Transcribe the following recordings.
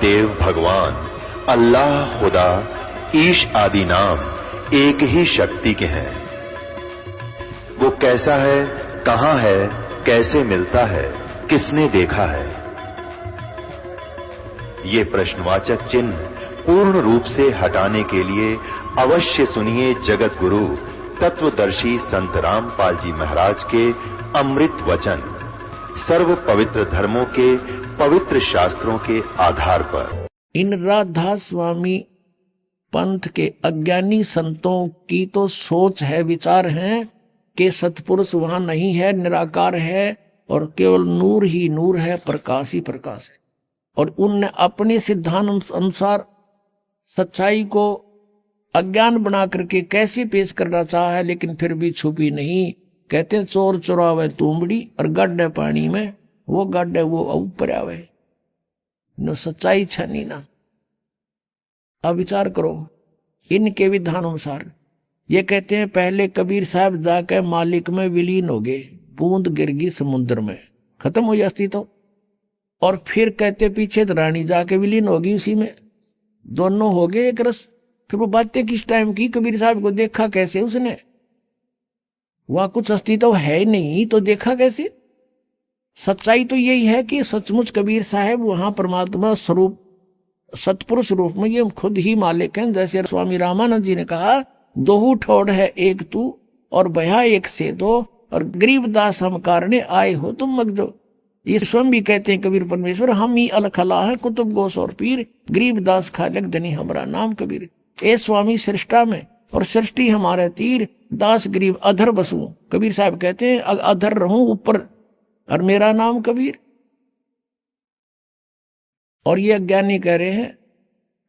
देव भगवान अल्लाह, खुदा, ईश आदि नाम एक ही शक्ति के हैं। वो कैसा है, कहां है, कैसे मिलता है, किसने देखा है? ये प्रश्नवाचक चिन्ह पूर्ण रूप से हटाने के लिए अवश्य सुनिए जगत गुरु तत्वदर्शी संत रामपाल जी महाराज के अमृत वचन, सर्व पवित्र धर्मों के पवित्र शास्त्रों के आधार पर। इन राधा स्वामी पंथ के अज्ञानी संतों की तो सोच है, विचार है कि सतपुरुष वहां नहीं है, निराकार है और केवल नूर ही नूर है, प्रकाश ही प्रकाश है। और उनने अपने सिद्धांत अनुसार सच्चाई को अज्ञान बना करके कैसे पेश करना चाहा है, लेकिन फिर भी छुपी नहीं। कहते हैं चोर चुरावे तुमड़ी और गड्ढे पानी में, वो गड्ढे वो ऊपर आवे, न सच्चाई छनी ना। अब विचार करो इनके विधान अनुसार। ये कहते हैं पहले कबीर साहब जाकर मालिक में विलीन हो गए, बूंद गिर गई समुद्र में, खत्म हो जाती तो। और फिर कहते पीछे तो रानी जाके विलीन होगी उसी में, दोनों हो गए एक रस। फिर वो बातें किस टाइम की, कबीर साहब को देखा कैसे उसने? वहां कुछ अस्तित्व है ही नहीं तो देखा कैसे? सच्चाई तो यही है कि सचमुच कबीर साहब वहां परमात्मा स्वरूप सतपुरुष रूप में ये खुद ही मालिक हैं। जैसे स्वामी रामानंद जी ने कहा, दोहू ठोड़ है एक तू और भया एक से दो, और गरीबदास हम कारणे आए हो तुम मगजो। ये स्वयं भी कहते हैं कबीर परमेश्वर, हम ही अलखला है कुतुब गोस और पीर, गरीबदास खालक धनी हमारा नाम कबीर। ए स्वामी सृष्टा में और सृष्टि हमारे तीर, दास गरीब अधर बसू। कबीर साहब कहते हैं अधर रहूं ऊपर और मेरा नाम कबीर। और ये अज्ञानी कह रहे हैं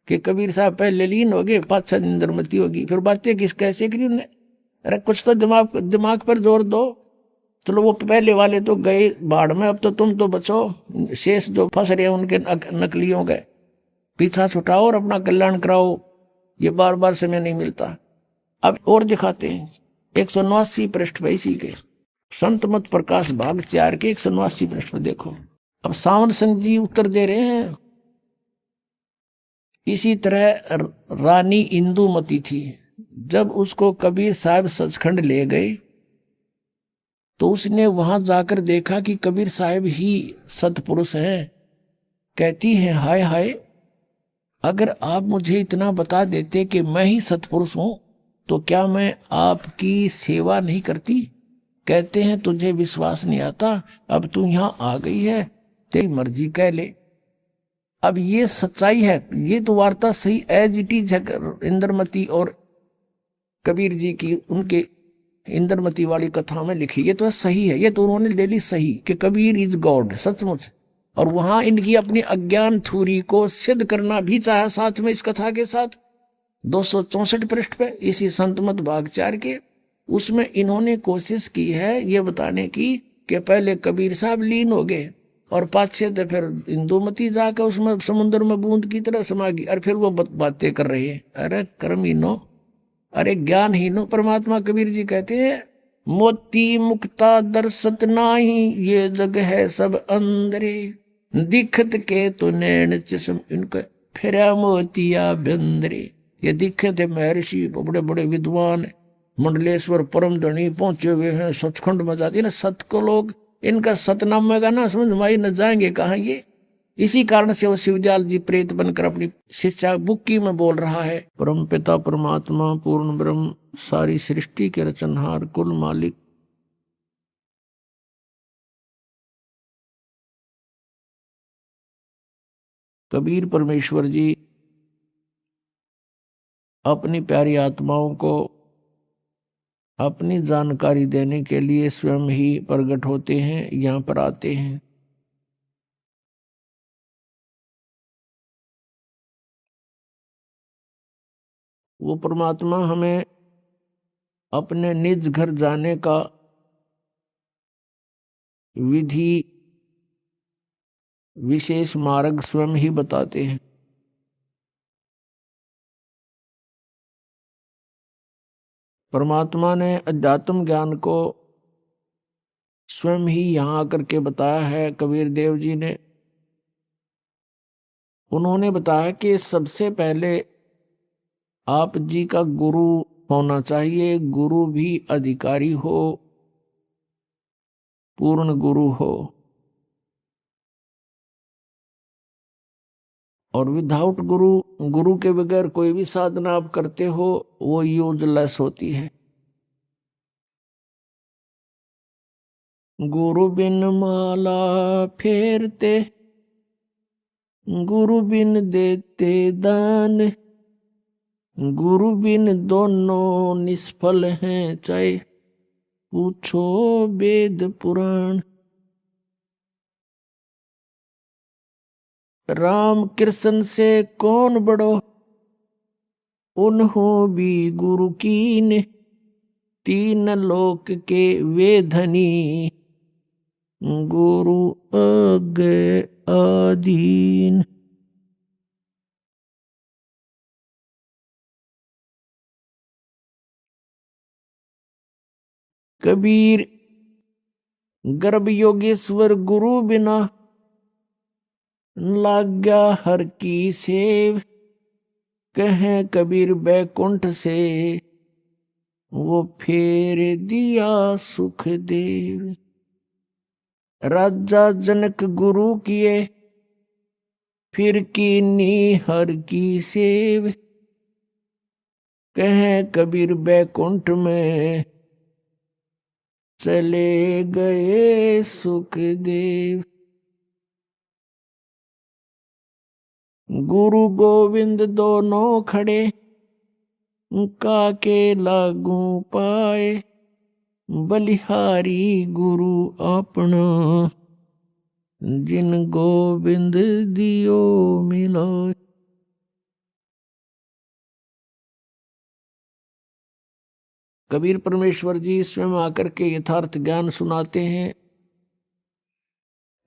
कि कबीर साहब पहले लीन हो गए, पाछा निंदरमती होगी। फिर बातें किस कैसे करी उन्हें? अरे कुछ तो दिमाग पर जोर दो। चलो वो पहले वाले तो गए बाढ़ में, अब तो तुम तो बचो, शेष जो फंस रहे हैं उनके नकलियों के पीछा छुटाओ और अपना कल्याण कराओ। ये बार बार समय नहीं मिलता। अब और दिखाते हैं 189 पृष्ठ पे इसी के संत मत प्रकाश भाग 4 के 189 पृष्ठ पे देखो। अब सावन सिंह जी उत्तर दे रहे हैं, इसी तरह रानी इंदुमती थी। जब उसको कबीर साहब सचखंड ले गए तो उसने वहां जाकर देखा कि कबीर साहब ही सतपुरुष हैं। कहती है हाय हाय, अगर आप मुझे इतना बता देते कि मैं ही सतपुरुष हूं तो क्या मैं आपकी सेवा नहीं करती? कहते हैं तुझे विश्वास नहीं आता, अब तू यहां आ गई है, तेरी मर्जी कह ले। अब ये सच्चाई है, ये तो वार्ता सही एज इट इज इंद्रमती और कबीर जी की उनके इंद्रमती वाली कथा में लिखी। ये तो सही है, ये तो उन्होंने ले ली सही कि कबीर इज गॉड सचमुच। और वहां इनकी अपनी अज्ञान थ्योरी को सिद्ध करना भी चाहा साथ में इस कथा के साथ। 264 पृष्ठ पे इसी संतमत भाग 4 के उसमें इन्होंने कोशिश की है ये बताने की कि पहले कबीर साहब लीन हो गए और पाछे तो फिर इंदुमती जाकर उसमें समुद्र में बूंद की तरह समा गई। और फिर वो बातें कर रही है। अरे कर्मीनो, अरे ज्ञानहीनो। परमात्मा कबीर जी कहते हैं, मोती मुक्ता दर्शत नाही, ये जग है सब अंदरे, दिखत के तो नैन चश्म इनके फिरा मोतिया बंदरे। ये दिखे थे महर्षि, बड़े बड़े विद्वान, मंडलेश्वर परम धनी पहुंचे हुए हैं, सचखंड में जाते ना सत को लोग, इनका सतनाम में ना समझ माई न जाएंगे कहाँ ये। इसी कारण से वो शिवदयाल जी प्रेत बनकर अपनी शिष्या बुक्की में बोल रहा है, परम पिता परमात्मा पूर्ण ब्रह्म सारी सृष्टि के रचनहार कुल मालिक, कबीर परमेश्वर जी अपनी प्यारी आत्माओं को अपनी जानकारी देने के लिए स्वयं ही प्रकट होते हैं, यहाँ पर आते हैं। वो परमात्मा हमें अपने निज घर जाने का विधि विशेष मार्ग स्वयं ही बताते हैं। परमात्मा ने अध्यात्म ज्ञान को स्वयं ही यहाँ आकर के बताया है। कबीर देव जी ने उन्होंने बताया कि सबसे पहले आप जी का गुरु होना चाहिए, गुरु भी अधिकारी हो, पूर्ण गुरु हो, और विदाउट गुरु, गुरु के बगैर कोई भी साधना आप करते हो वो यूजलेस होती है। गुरु बिन माला फेरते, गुरु बिन देते दान, गुरु बिन दोनों निष्फल हैं, चाहे पूछो वेद पुराण। राम कृष्ण से कौन बड़ो, उन्हों भी गुरु कीन, तीन लोक के वे धनी, गुरु आगे आधीन। कबीर गर्भ योगेश्वर गुरु बिना, लाग्या हर की सेव, कहें कबीर बैकुंठ से, वो फेर दिया सुख देव। राजा जनक गुरु किए, फिर कीनी हर की सेव, कहें कबीर बैकुंठ में, चले गए सुखदेव। गुरु गोविंद दोनों खड़े, काके लागू पाए, बलिहारी गुरु अपना, जिन गोविंद दियो मिलाए। कबीर परमेश्वर जी स्वयं आकर के यथार्थ ज्ञान सुनाते हैं।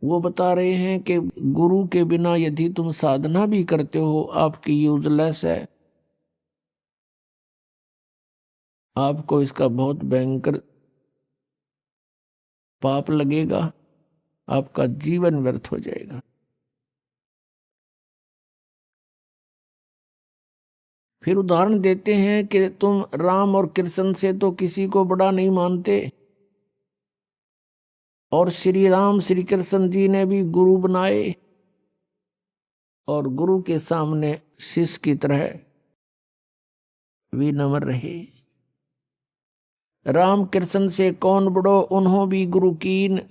वो बता रहे हैं कि गुरु के बिना यदि तुम साधना भी करते हो आपकी यूजलेस है, आपको इसका बहुत भयंकर पाप लगेगा, आपका जीवन व्यर्थ हो जाएगा। फिर उदाहरण देते हैं कि तुम राम और कृष्ण से तो किसी को बड़ा नहीं मानते, और श्री राम श्री कृष्ण जी ने भी गुरु बनाए, और गुरु के सामने शिष्य की तरह विनम्र रहे। राम कृष्ण से कौन बड़ो, उन्हों भी गुरु कीन,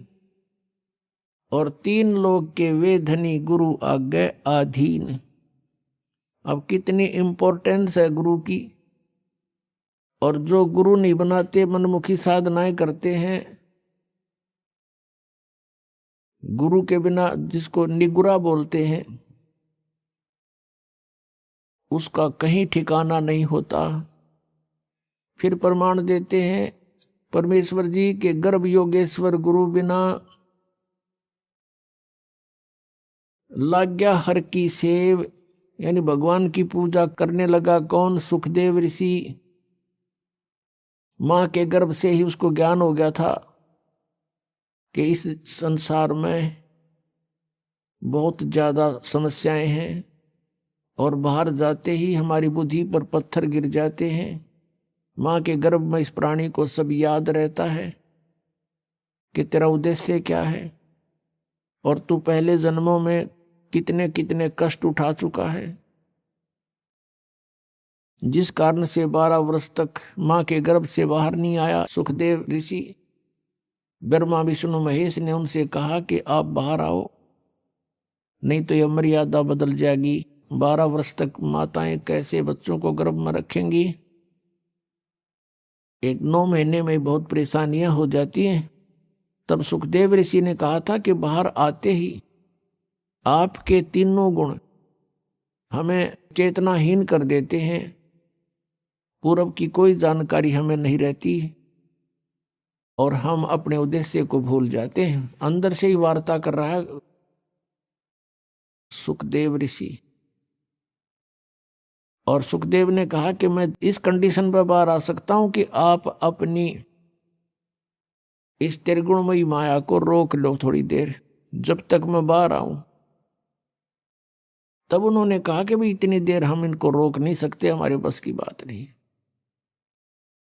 और तीन लोग के वे धनी, गुरु आगे आधीन। अब कितनी इंपॉर्टेंस है गुरु की। और जो गुरु नहीं बनाते, मनमुखी साधनाएं करते हैं, गुरु के बिना, जिसको निगुरा बोलते हैं, उसका कहीं ठिकाना नहीं होता। फिर प्रमाण देते हैं परमेश्वर जी के गर्भ योगेश्वर गुरु बिना, लाग्या हर की सेव, यानी भगवान की पूजा करने लगा कौन, सुखदेव ऋषि। मां के गर्भ से ही उसको ज्ञान हो गया था कि इस संसार में बहुत ज्यादा समस्याएं हैं, और बाहर जाते ही हमारी बुद्धि पर पत्थर गिर जाते हैं। मां के गर्भ में इस प्राणी को सब याद रहता है कि तेरा उद्देश्य क्या है, और तू पहले जन्मों में कितने कितने कष्ट उठा चुका है, जिस कारण से 12 वर्ष तक मां के गर्भ से बाहर नहीं आया। सुखदेव ऋषि, ब्रह्मा विष्णु महेश ने उनसे कहा कि आप बाहर आओ, नहीं तो यह मर्यादा बदल जाएगी। 12 वर्ष तक माताएं कैसे बच्चों को गर्भ में रखेंगी, 9 महीने में बहुत परेशानियां हो जाती हैं। तब सुखदेव ऋषि ने कहा था कि बाहर आते ही आपके तीनों गुण हमें चेतनाहीन कर देते हैं, पूर्व की कोई जानकारी हमें नहीं रहती, और हम अपने उद्देश्य को भूल जाते हैं। अंदर से ही वार्ता कर रहा है सुखदेव ऋषि। और सुखदेव ने कहा कि मैं इस कंडीशन पर बाहर आ सकता हूं कि आप अपनी इस त्रिगुणमयी माया को रोक लो थोड़ी देर, जब तक मैं बाहर आऊं। तब उन्होंने कहा कि भाई इतनी देर हम इनको रोक नहीं सकते, हमारे बस की बात नहीं।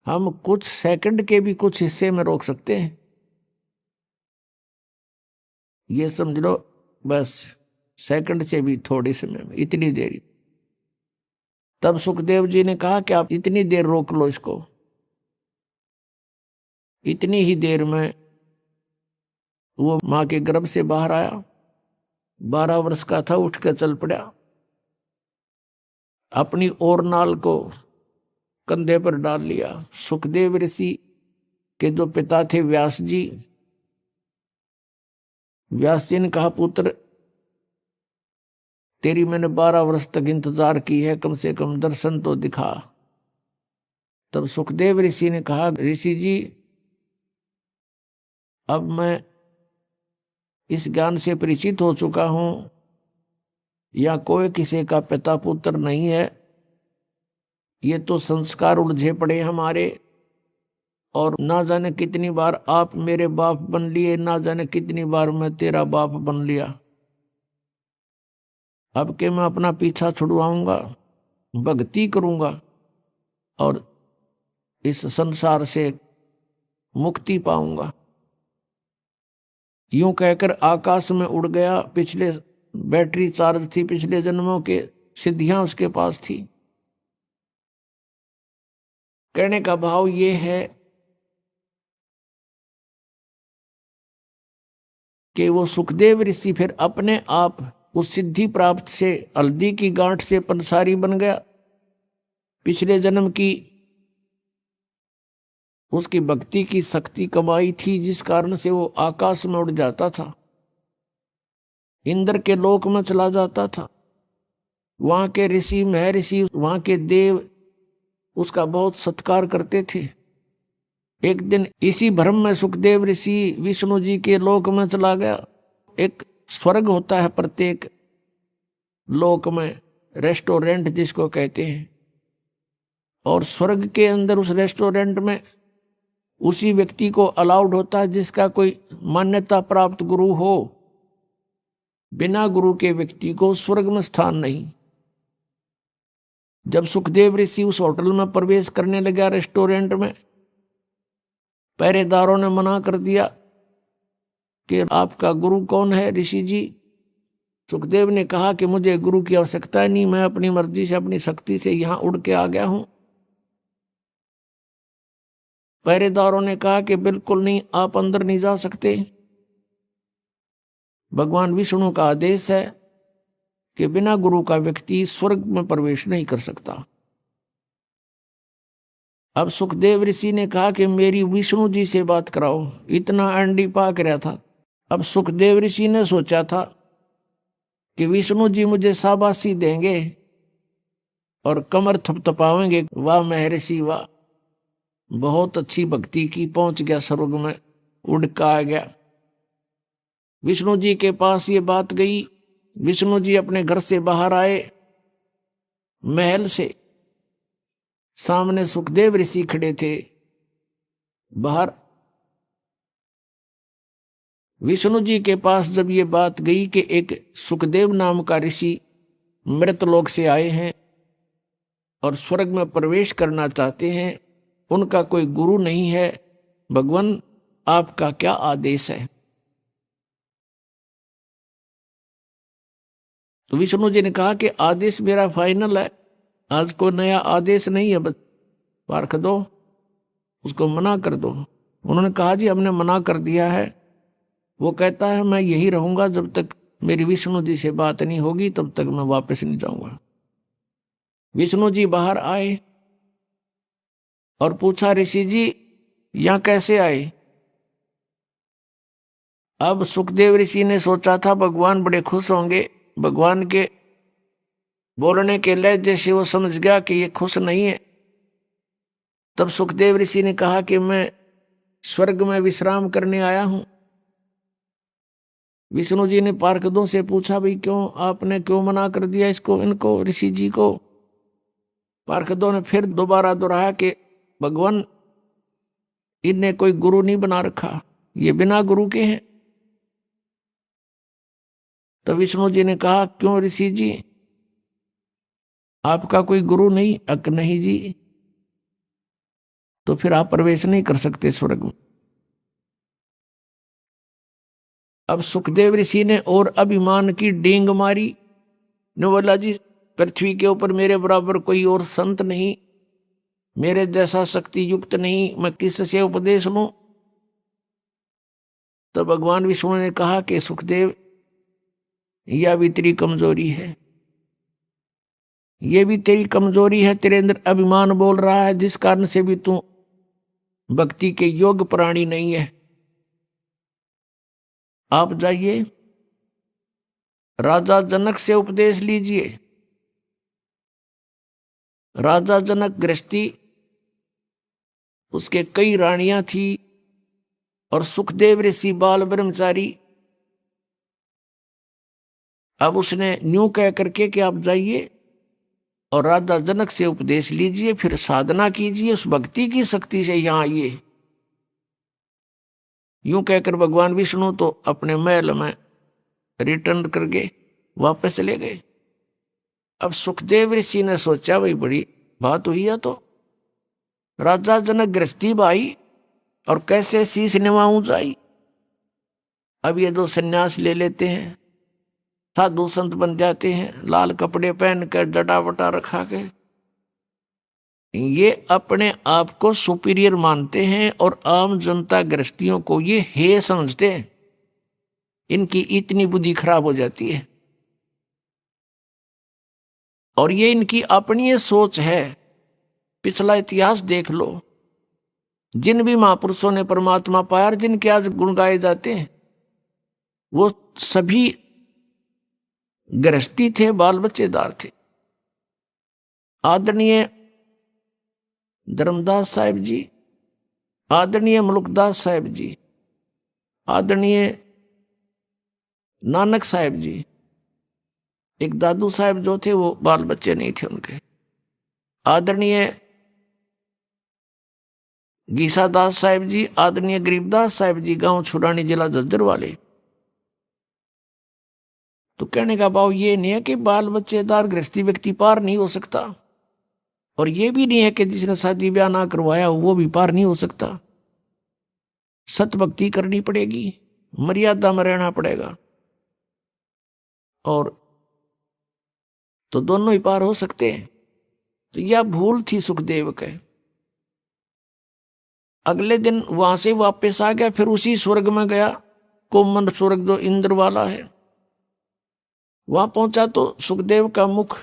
हम कुछ सेकंड के भी कुछ हिस्से में रोक सकते हैं, ये समझ लो, बस सेकंड से भी थोड़े समय में, इतनी देर। तब सुखदेव जी ने कहा कि आप इतनी देर रोक लो इसको। इतनी ही देर में वो मां के गर्भ से बाहर आया, 12 वर्ष का था, उठ कर चल पड़ा। अपनी और नाल को कंधे पर डाल लिया। सुखदेव ऋषि के जो पिता थे व्यास जी, व्यास जी ने कहा पुत्र तेरी मैंने 12 वर्ष तक इंतजार की है, कम से कम दर्शन तो दिखा। तब सुखदेव ऋषि ने कहा ऋषि जी अब मैं इस ज्ञान से परिचित हो चुका हूं, या कोई किसी का पिता पुत्र नहीं है, ये तो संस्कार उलझे पड़े हमारे, और ना जाने कितनी बार आप मेरे बाप बन लिए, ना जाने कितनी बार मैं तेरा बाप बन लिया। अब के मैं अपना पीछा छुड़वाऊंगा, भक्ति करूंगा और इस संसार से मुक्ति पाऊंगा। यूं कहकर आकाश में उड़ गया। पिछले बैटरी चार्ज थी, पिछले जन्मों के सिद्धियां उसके पास थी। कहने का भाव ये है कि वो सुखदेव ऋषि फिर अपने आप उस सिद्धि प्राप्त से, हल्दी की गांठ से पंसारी बन गया। पिछले जन्म की उसकी भक्ति की शक्ति कमाई थी, जिस कारण से वो आकाश में उड़ जाता था, इंद्र के लोक में चला जाता था। वहां के ऋषि महर्षि, वहां के देव उसका बहुत सत्कार करते थे। एक दिन इसी भ्रम में सुखदेव ऋषि विष्णु जी के लोक में चला गया। एक स्वर्ग होता है प्रत्येक लोक में, रेस्टोरेंट जिसको कहते हैं, और स्वर्ग के अंदर उस रेस्टोरेंट में उसी व्यक्ति को अलाउड होता है जिसका कोई मान्यता प्राप्त गुरु हो। बिना गुरु के व्यक्ति को स्वर्ग में स्थान नहीं। जब सुखदेव ऋषि उस होटल में प्रवेश करने लगा, रेस्टोरेंट में, पहरेदारों ने मना कर दिया कि आपका गुरु कौन है ऋषि जी। सुखदेव ने कहा कि मुझे गुरु की आवश्यकता नहीं, मैं अपनी मर्जी से, अपनी शक्ति से यहां उड़ के आ गया हूं। पहरेदारों ने कहा कि बिल्कुल नहीं, आप अंदर नहीं जा सकते। भगवान विष्णु का आदेश है कि बिना गुरु का व्यक्ति स्वर्ग में प्रवेश नहीं कर सकता। अब सुखदेव ऋषि ने कहा कि मेरी विष्णु जी से बात कराओ। इतना अंडी पाक रहा था। अब सुखदेव ऋषि ने सोचा था कि विष्णु जी मुझे शाबाशी देंगे और कमर थपथपावेंगे, वाह महर्षि वाह, बहुत अच्छी भक्ति की, पहुंच गया स्वर्ग में, उड़ का आ गया। विष्णु जी के पास ये बात गई। विष्णु जी अपने घर से बाहर आए, महल से। सामने सुखदेव ऋषि खड़े थे बाहर। विष्णु जी के पास जब ये बात गई कि एक सुखदेव नाम का ऋषि मृतलोक से आए हैं और स्वर्ग में प्रवेश करना चाहते हैं, उनका कोई गुरु नहीं है, भगवान आपका क्या आदेश है। तो विष्णु जी ने कहा कि आदेश मेरा फाइनल है, आज को नया आदेश नहीं है, बस पार्क दो, उसको मना कर दो। उन्होंने कहा जी हमने मना कर दिया है। वो कहता है मैं यही रहूंगा जब तक मेरी विष्णु जी से बात नहीं होगी, तब तक मैं वापस नहीं जाऊंगा। विष्णु जी बाहर आए और पूछा ऋषि जी यहां कैसे आए। अब सुखदेव ऋषि ने सोचा था भगवान बड़े खुश होंगे। भगवान के बोलने के लहजे से वो समझ गया कि ये खुश नहीं है। तब सुखदेव ऋषि ने कहा कि मैं स्वर्ग में विश्राम करने आया हूं। विष्णु जी ने पार्षदों से पूछा भाई क्यों, आपने क्यों मना कर दिया इसको, इनको, ऋषि जी को। पार्षदों ने फिर दोबारा दोहराया कि भगवान इनने कोई गुरु नहीं बना रखा, ये बिना गुरु के हैं। तो विष्णु जी ने कहा क्यों ऋषि जी, आपका कोई गुरु नहीं, अक नहीं जी, तो फिर आप प्रवेश नहीं कर सकते स्वर्ग में। अब सुखदेव ऋषि ने और अभिमान की डींग मारी, ने बोला जी पृथ्वी के ऊपर मेरे बराबर कोई और संत नहीं, मेरे जैसा शक्ति युक्त नहीं, मैं किससे उपदेश लूं। तो भगवान विष्णु ने कहा कि सुखदेव, यह भी तेरी कमजोरी है, ये भी तेरी कमजोरी है, तेरे अंदर अभिमान बोल रहा है, जिस कारण से भी तू भक्ति के योग्य प्राणी नहीं है। आप जाइए राजा जनक से उपदेश लीजिए। राजा जनक गृहस्थी, उसके कई रानियां थी, और सुखदेव ऋषि बाल ब्रह्मचारी। अब उसने न्यू कह करके कि आप जाइए और राजा जनक से उपदेश लीजिए, फिर साधना कीजिए, उस भक्ति की शक्ति से यहां आइए। यूं कहकर भगवान विष्णु तो अपने महल में रिटर्न करके वापस चले गए। अब सुखदेव ऋषि ने सोचा भाई बड़ी बात हुई है, तो राजा जनक गृहस्थी भाई और कैसे शीश निभाऊं जाई। अब ये दो सन्यास ले लेते हैं, साधु संत बन जाते हैं, लाल कपड़े पहनकर जटा वटा रखा के। ये अपने आप को सुपीरियर मानते हैं और आम जनता गृहस्थियों को ये हे समझते हैं। इनकी इतनी बुद्धि खराब हो जाती है, और ये इनकी अपनी सोच है। पिछला इतिहास देख लो, जिन भी महापुरुषों ने परमात्मा पाया और जिनके आज गुण गाए जाते हैं, वो सभी गृहस्थी थे, बाल बच्चेदार थे। आदरणीय धर्मदास साहिब जी, आदरणीय मुल्कदास साहिब जी, आदरणीय नानक साहिब जी, एक दादू साहिब जो थे वो बाल बच्चे नहीं थे उनके। आदरणीय गीसादास साहिब जी, आदरणीय गरीबदास साहिब जी, गांव छुरानी, जिला झज्जर वाले। तो कहने का भाव ये नहीं है कि बाल बच्चेदार गृहस्थी व्यक्ति पार नहीं हो सकता, और ये भी नहीं है कि जिसने शादी ब्याह ना करवाया वो भी पार नहीं हो सकता। सत भक्ति करनी पड़ेगी, मर्यादा में रहना पड़ेगा, और तो दोनों ही पार हो सकते हैं। तो यह भूल थी सुखदेव के। अगले दिन वहां से वापस आ गया, फिर उसी स्वर्ग में गया, कोमन स्वर्ग जो इंद्र वाला है। वहां पहुंचा तो सुखदेव का मुख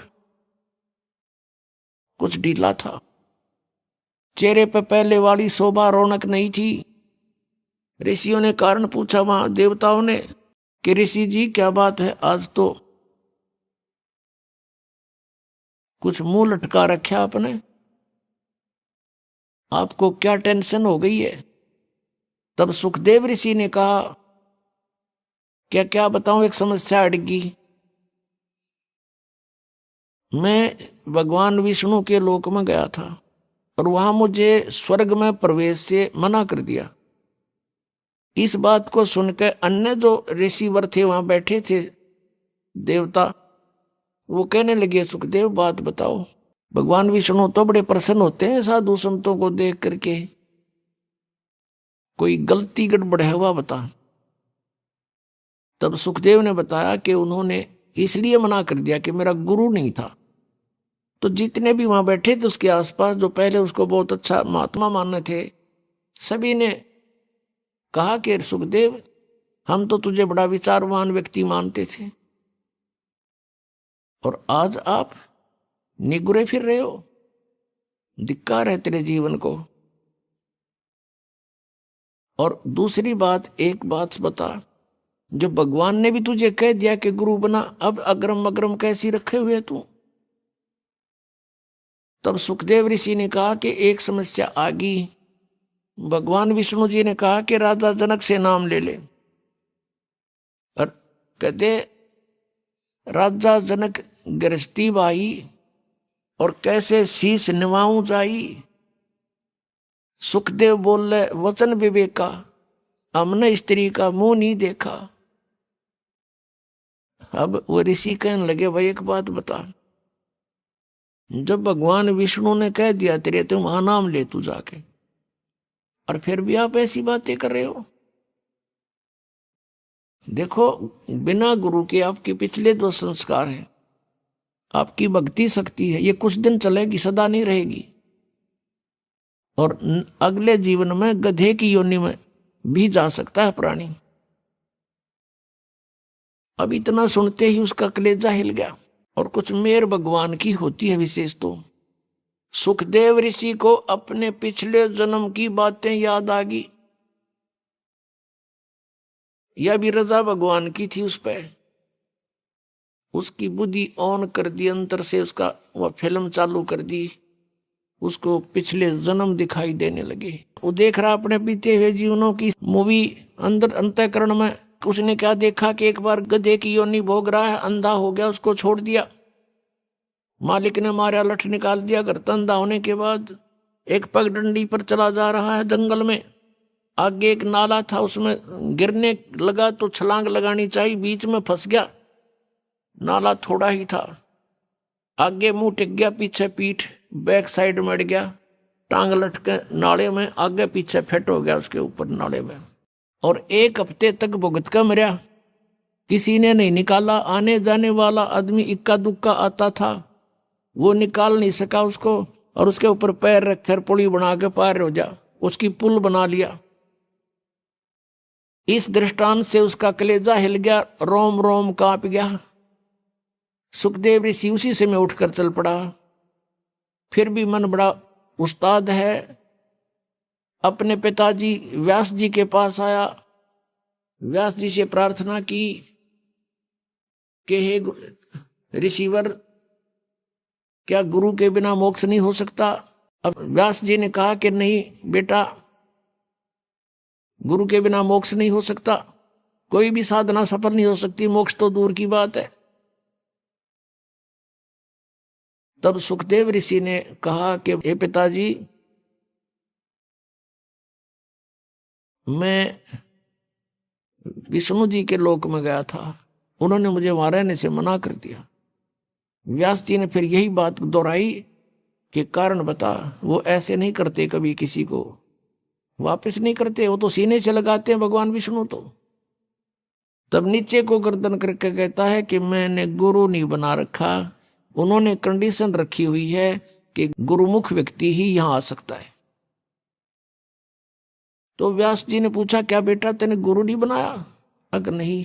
कुछ ढीला था, चेहरे पर पहले वाली शोभा रौनक नहीं थी। ऋषियों ने कारण पूछा, वहां देवताओं ने, कि ऋषि जी क्या बात है, आज तो कुछ मुंह लटका रखा आपने, आपको क्या टेंशन हो गई है। तब सुखदेव ऋषि ने कहा, क्या क्या बताऊं, एक समस्या अड़गी। मैं भगवान विष्णु के लोक में गया था और वहां मुझे स्वर्ग में प्रवेश से मना कर दिया। इस बात को सुनकर अन्य जो ऋषिवर थे वहां बैठे थे देवता, वो कहने लगे, सुखदेव बात बताओ। भगवान विष्णु तो बड़े प्रसन्न होते हैं साधु संतों को देख करके, कोई गलती गड़बड़ है वह बता। तब सुखदेव ने बताया कि उन्होंने इसलिए मना कर दिया कि मेरा गुरु नहीं था। तो जितने भी वहां बैठे थे उसके आसपास, जो पहले उसको बहुत अच्छा महात्मा मानने थे, सभी ने कहा कि सुखदेव, हम तो तुझे बड़ा विचारवान व्यक्ति मानते थे, और आज आप निगुरे फिर रहे हो, धिक्कार है तेरे जीवन को। और दूसरी बात, एक बात बता, जो भगवान ने भी तुझे कह दिया कि गुरु बना, अब अग्रम अग्रम कैसी रखे हुए तू। तब सुखदेव ऋषि ने कहा कि एक समस्या आ गई। भगवान विष्णु जी ने कहा कि राजा जनक से नाम ले ले, और कहते राजा जनक गृहस्थी भाई और कैसे शीश निभाऊं जाई। सुखदेव बोले, वचन विवेका, हमने स्त्री का मुंह नहीं देखा। अब वो ऋषि कहने लगे, भाई एक बात बता, जब भगवान विष्णु ने कह दिया तेरे तुम वहां नाम ले तू जाके, और फिर भी आप ऐसी बातें कर रहे हो। देखो, बिना गुरु के आपके पिछले जो संस्कार हैं, आपकी भक्ति शक्ति है, ये कुछ दिन चलेगी, सदा नहीं रहेगी। और अगले जीवन में गधे की योनि में भी जा सकता है प्राणी। अब इतना सुनते ही उसका कलेजा हिल गया। और कुछ मेर भगवान की होती है विशेष। तो सुखदेव ऋषि को अपने पिछले जन्म की बातें याद आ गई। यह भी रजा भगवान की थी उस पर। उसकी बुद्धि ऑन कर दी, अंतर से उसका वह फिल्म चालू कर दी, उसको पिछले जन्म दिखाई देने लगे। वो देख रहा अपने बीते हुए जीवनों की मूवी अंदर अंतःकरण में। उसने क्या देखा कि एक बार गधे की योनि भोग रहा है, अंधा हो गया, उसको छोड़ दिया, मालिक ने मारा, लठ निकाल दिया। घर अंधा होने के बाद एक पगडंडी पर चला जा रहा है जंगल में, आगे एक नाला था, उसमें गिरने लगा तो छलांग लगानी चाहिए, बीच में फंस गया। नाला थोड़ा ही था, आगे मुंह टिक गया, पीछे पीठ, बैक साइड मड़ गया, टांग लटके नाले में, आगे पीछे फेट हो गया उसके ऊपर नाले में। और 1 हफ्ते तक भुगत कर मरा, किसी ने नहीं निकाला। आने जाने वाला आदमी इक्का दुक्का आता था, वो निकाल नहीं सका उसको, और उसके ऊपर पैर रखकर पुली बना के पार हो जा, उसकी पुल बना लिया। इस दृष्टांत से उसका कलेजा हिल गया, रोम रोम कांप गया। सुखदेव ऋषि उसी से में उठकर चल पड़ा। फिर भी मन बड़ा उस्ताद है, अपने पिताजी व्यास जी के पास आया, व्यास जी से प्रार्थना की कि हे ऋषिवर, क्या गुरु के बिना मोक्ष नहीं हो सकता? अब व्यास जी ने कहा कि नहीं बेटा, गुरु के बिना मोक्ष नहीं हो सकता, कोई भी साधना सफल नहीं हो सकती, मोक्ष तो दूर की बात है। तब सुखदेव ऋषि ने कहा कि हे पिताजी, मैं विष्णु जी के लोक में गया था, उन्होंने मुझे वहां रहने से मना कर दिया। व्यास जी ने फिर यही बात दोहराई कि कारण बता। वो ऐसे नहीं करते, कभी किसी को वापस नहीं करते, वो तो सीने से लगाते हैं भगवान विष्णु। तो तब नीचे को गर्दन करके कहता है कि मैंने गुरु नहीं बना रखा, उन्होंने कंडीशन रखी हुई है कि गुरुमुख व्यक्ति ही यहां आ सकता है। तो व्यास जी ने पूछा, क्या बेटा तेने गुरु नहीं बनाया? अगर नहीं।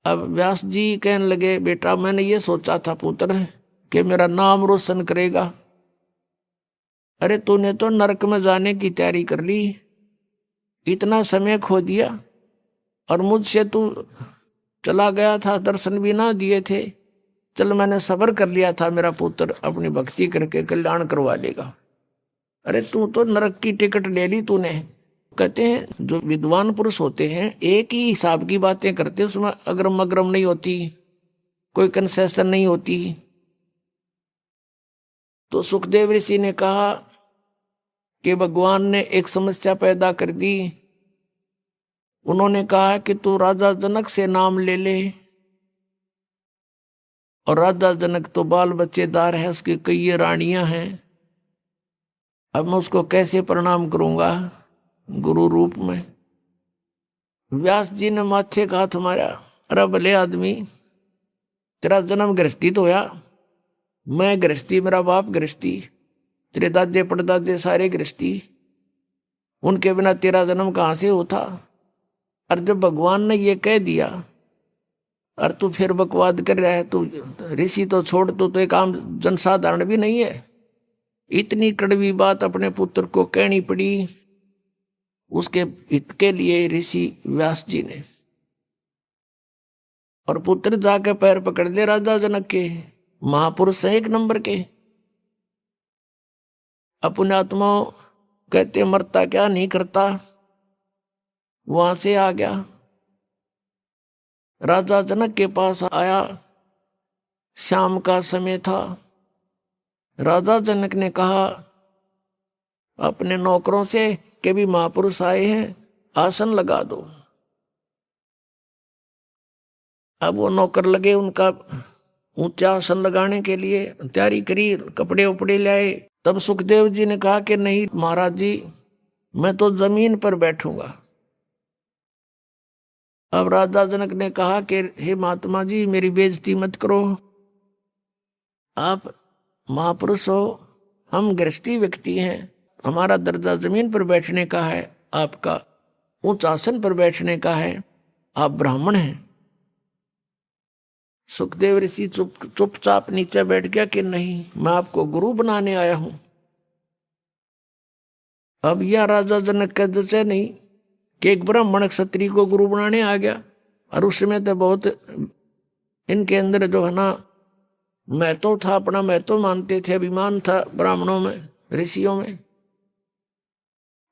अब व्यास जी कहने लगे, बेटा मैंने ये सोचा था पुत्र कि मेरा नाम रोशन करेगा। अरे तूने तो नरक में जाने की तैयारी कर ली, इतना समय खो दिया, और मुझसे तू चला गया था, दर्शन भी ना दिए थे। चल मैंने सब्र कर लिया था, मेरा पुत्र अपनी भक्ति करके कल्याण करवा लेगा। अरे तू तो नरक की टिकट ले ली तूने। कहते हैं जो विद्वान पुरुष होते हैं एक ही हिसाब की बातें करते, उसमें अग्रम अग्रम नहीं होती, कोई कंसेशन नहीं होती। तो सुखदेव ऋषि ने कहा कि भगवान ने एक समस्या पैदा कर दी। उन्होंने कहा कि तू राजा जनक से नाम ले ले, और राजा जनक तो बाल बच्चेदार है, उसकी कई रानियां हैं। अब मैं उसको कैसे प्रणाम करूंगा गुरु रूप में? व्यास जी ने माथे का हाथ मारा। अरे भले आदमी, तेरा जन्म गृहस्थी तो होया, मैं गृहस्थी, मेरा बाप गृहस्थी, तेरे दादे परदादे सारे गृहस्थी, उनके बिना तेरा जन्म कहां से होता? और जब भगवान ने ये कह दिया और तू फिर बकवाद कर रहा है, तू ऋषि तो छोड़, तो एक आम जनसाधारण भी नहीं है। इतनी कड़वी बात अपने पुत्र को कहनी पड़ी उसके हित के लिए ऋषि व्यास जी ने। और पुत्र जाके पैर पकड़ ले राजा जनक के, महापुरुष हैं 1 नंबर के। अपने आत्मा कहते मरता क्या नहीं करता, वहां से आ गया, राजा जनक के पास आया। शाम का समय था। राजा जनक ने कहा अपने नौकरों से कि भी महापुरुष आए हैं, आसन लगा दो। अब वो नौकर लगे उनका ऊंचा आसन लगाने के लिए तैयारी करी, कपड़े उपड़े लाए। तब सुखदेव जी ने कहा कि नहीं महाराज जी, मैं तो जमीन पर बैठूंगा। अब राजा जनक ने कहा कि हे महात्मा जी, मेरी बेइज्जती मत करो, आप महापुरुष हो, हम गृहस्थी व्यक्ति हैं, हमारा दर्जा जमीन पर बैठने का है, आपका उच्च आसन पर बैठने का है, आप ब्राह्मण हैं। सुखदेव ऋषि चुपचाप नीचे बैठ गया कि नहीं, मैं आपको गुरु बनाने आया हूं। अब यह राजा जनक का जैसे नहीं कि एक ब्राह्मण क्षत्रिय को गुरु बनाने आ गया। और उस समय तो बहुत इनके अंदर जो है ना महत्व था, अपना महत्व मानते थे, अभिमान था ब्राह्मणों में, ऋषियों में।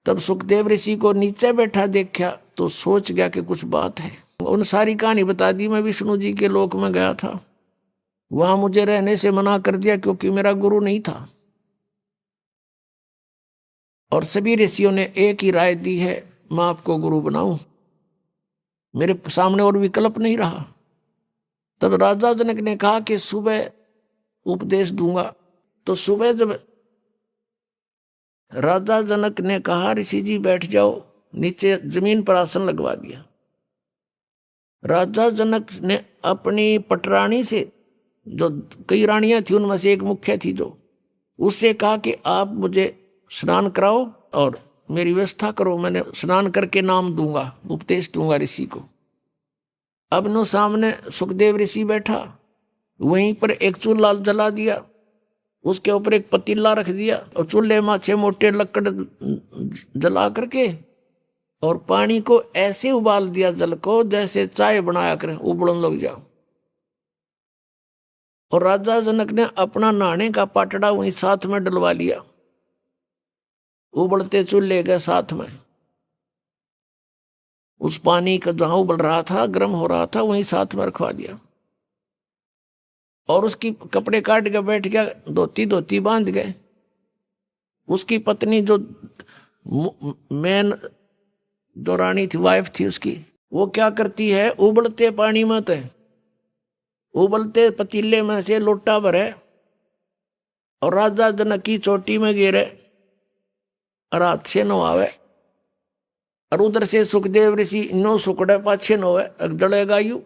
तब सुखदेव ऋषि को नीचे बैठा देखा तो सोच गया कि कुछ बात है। उन सारी कहानी बता दी। मैं विष्णु जी के लोक में गया था, वहां मुझे रहने से मना कर दिया क्योंकि मेरा गुरु नहीं था। और सभी ऋषियों ने एक ही राय दी है, मैं आपको गुरु बनाऊं, मेरे सामने और विकल्प नहीं रहा। तब राजा जनक ने कहा कि सुबह उपदेश दूंगा। तो सुबह जब राजा जनक ने कहा ऋषि जी बैठ जाओ, नीचे जमीन पर आसन लगवा दिया। राजा जनक ने अपनी पटरानी से, जो कई रानियां थी उनमें से एक मुख्य थी, जो उससे कहा कि आप मुझे स्नान कराओ और मेरी व्यवस्था करो, मैंने स्नान करके नाम दूंगा, उपदेश दूंगा ऋषि को। अब नो सामने सुखदेव ऋषि बैठा, वहीं पर एक चूल्हा जला दिया, उसके ऊपर एक पतीला रख दिया और चूल्हे में 6 मोटे लकड़ जला करके और पानी को ऐसे उबाल दिया, जल को जैसे चाय बनाया करें, उबलन लग जाओ। और राजा जनक ने अपना नहाने का पाटड़ा वहीं साथ में डलवा लिया, उबलते चूल्हे के साथ में। उस पानी का जहां उबल रहा था, गर्म हो रहा था, वहीं साथ में रखवा दिया। और उसकी कपड़े काट के बैठ गया, धोती बांध गए। उसकी पत्नी जो मेन जो रानी थी, वाइफ थी उसकी, वो क्या करती है, उबलते पानी में तो उबलते पतीले में से लोटा भरे और राजा जनक की चोटी में गिरे और हाथ से नवावे। और उधर से सुखदेव ऋषि नो सुकड़े पाछे नोवे, जलेगा यू।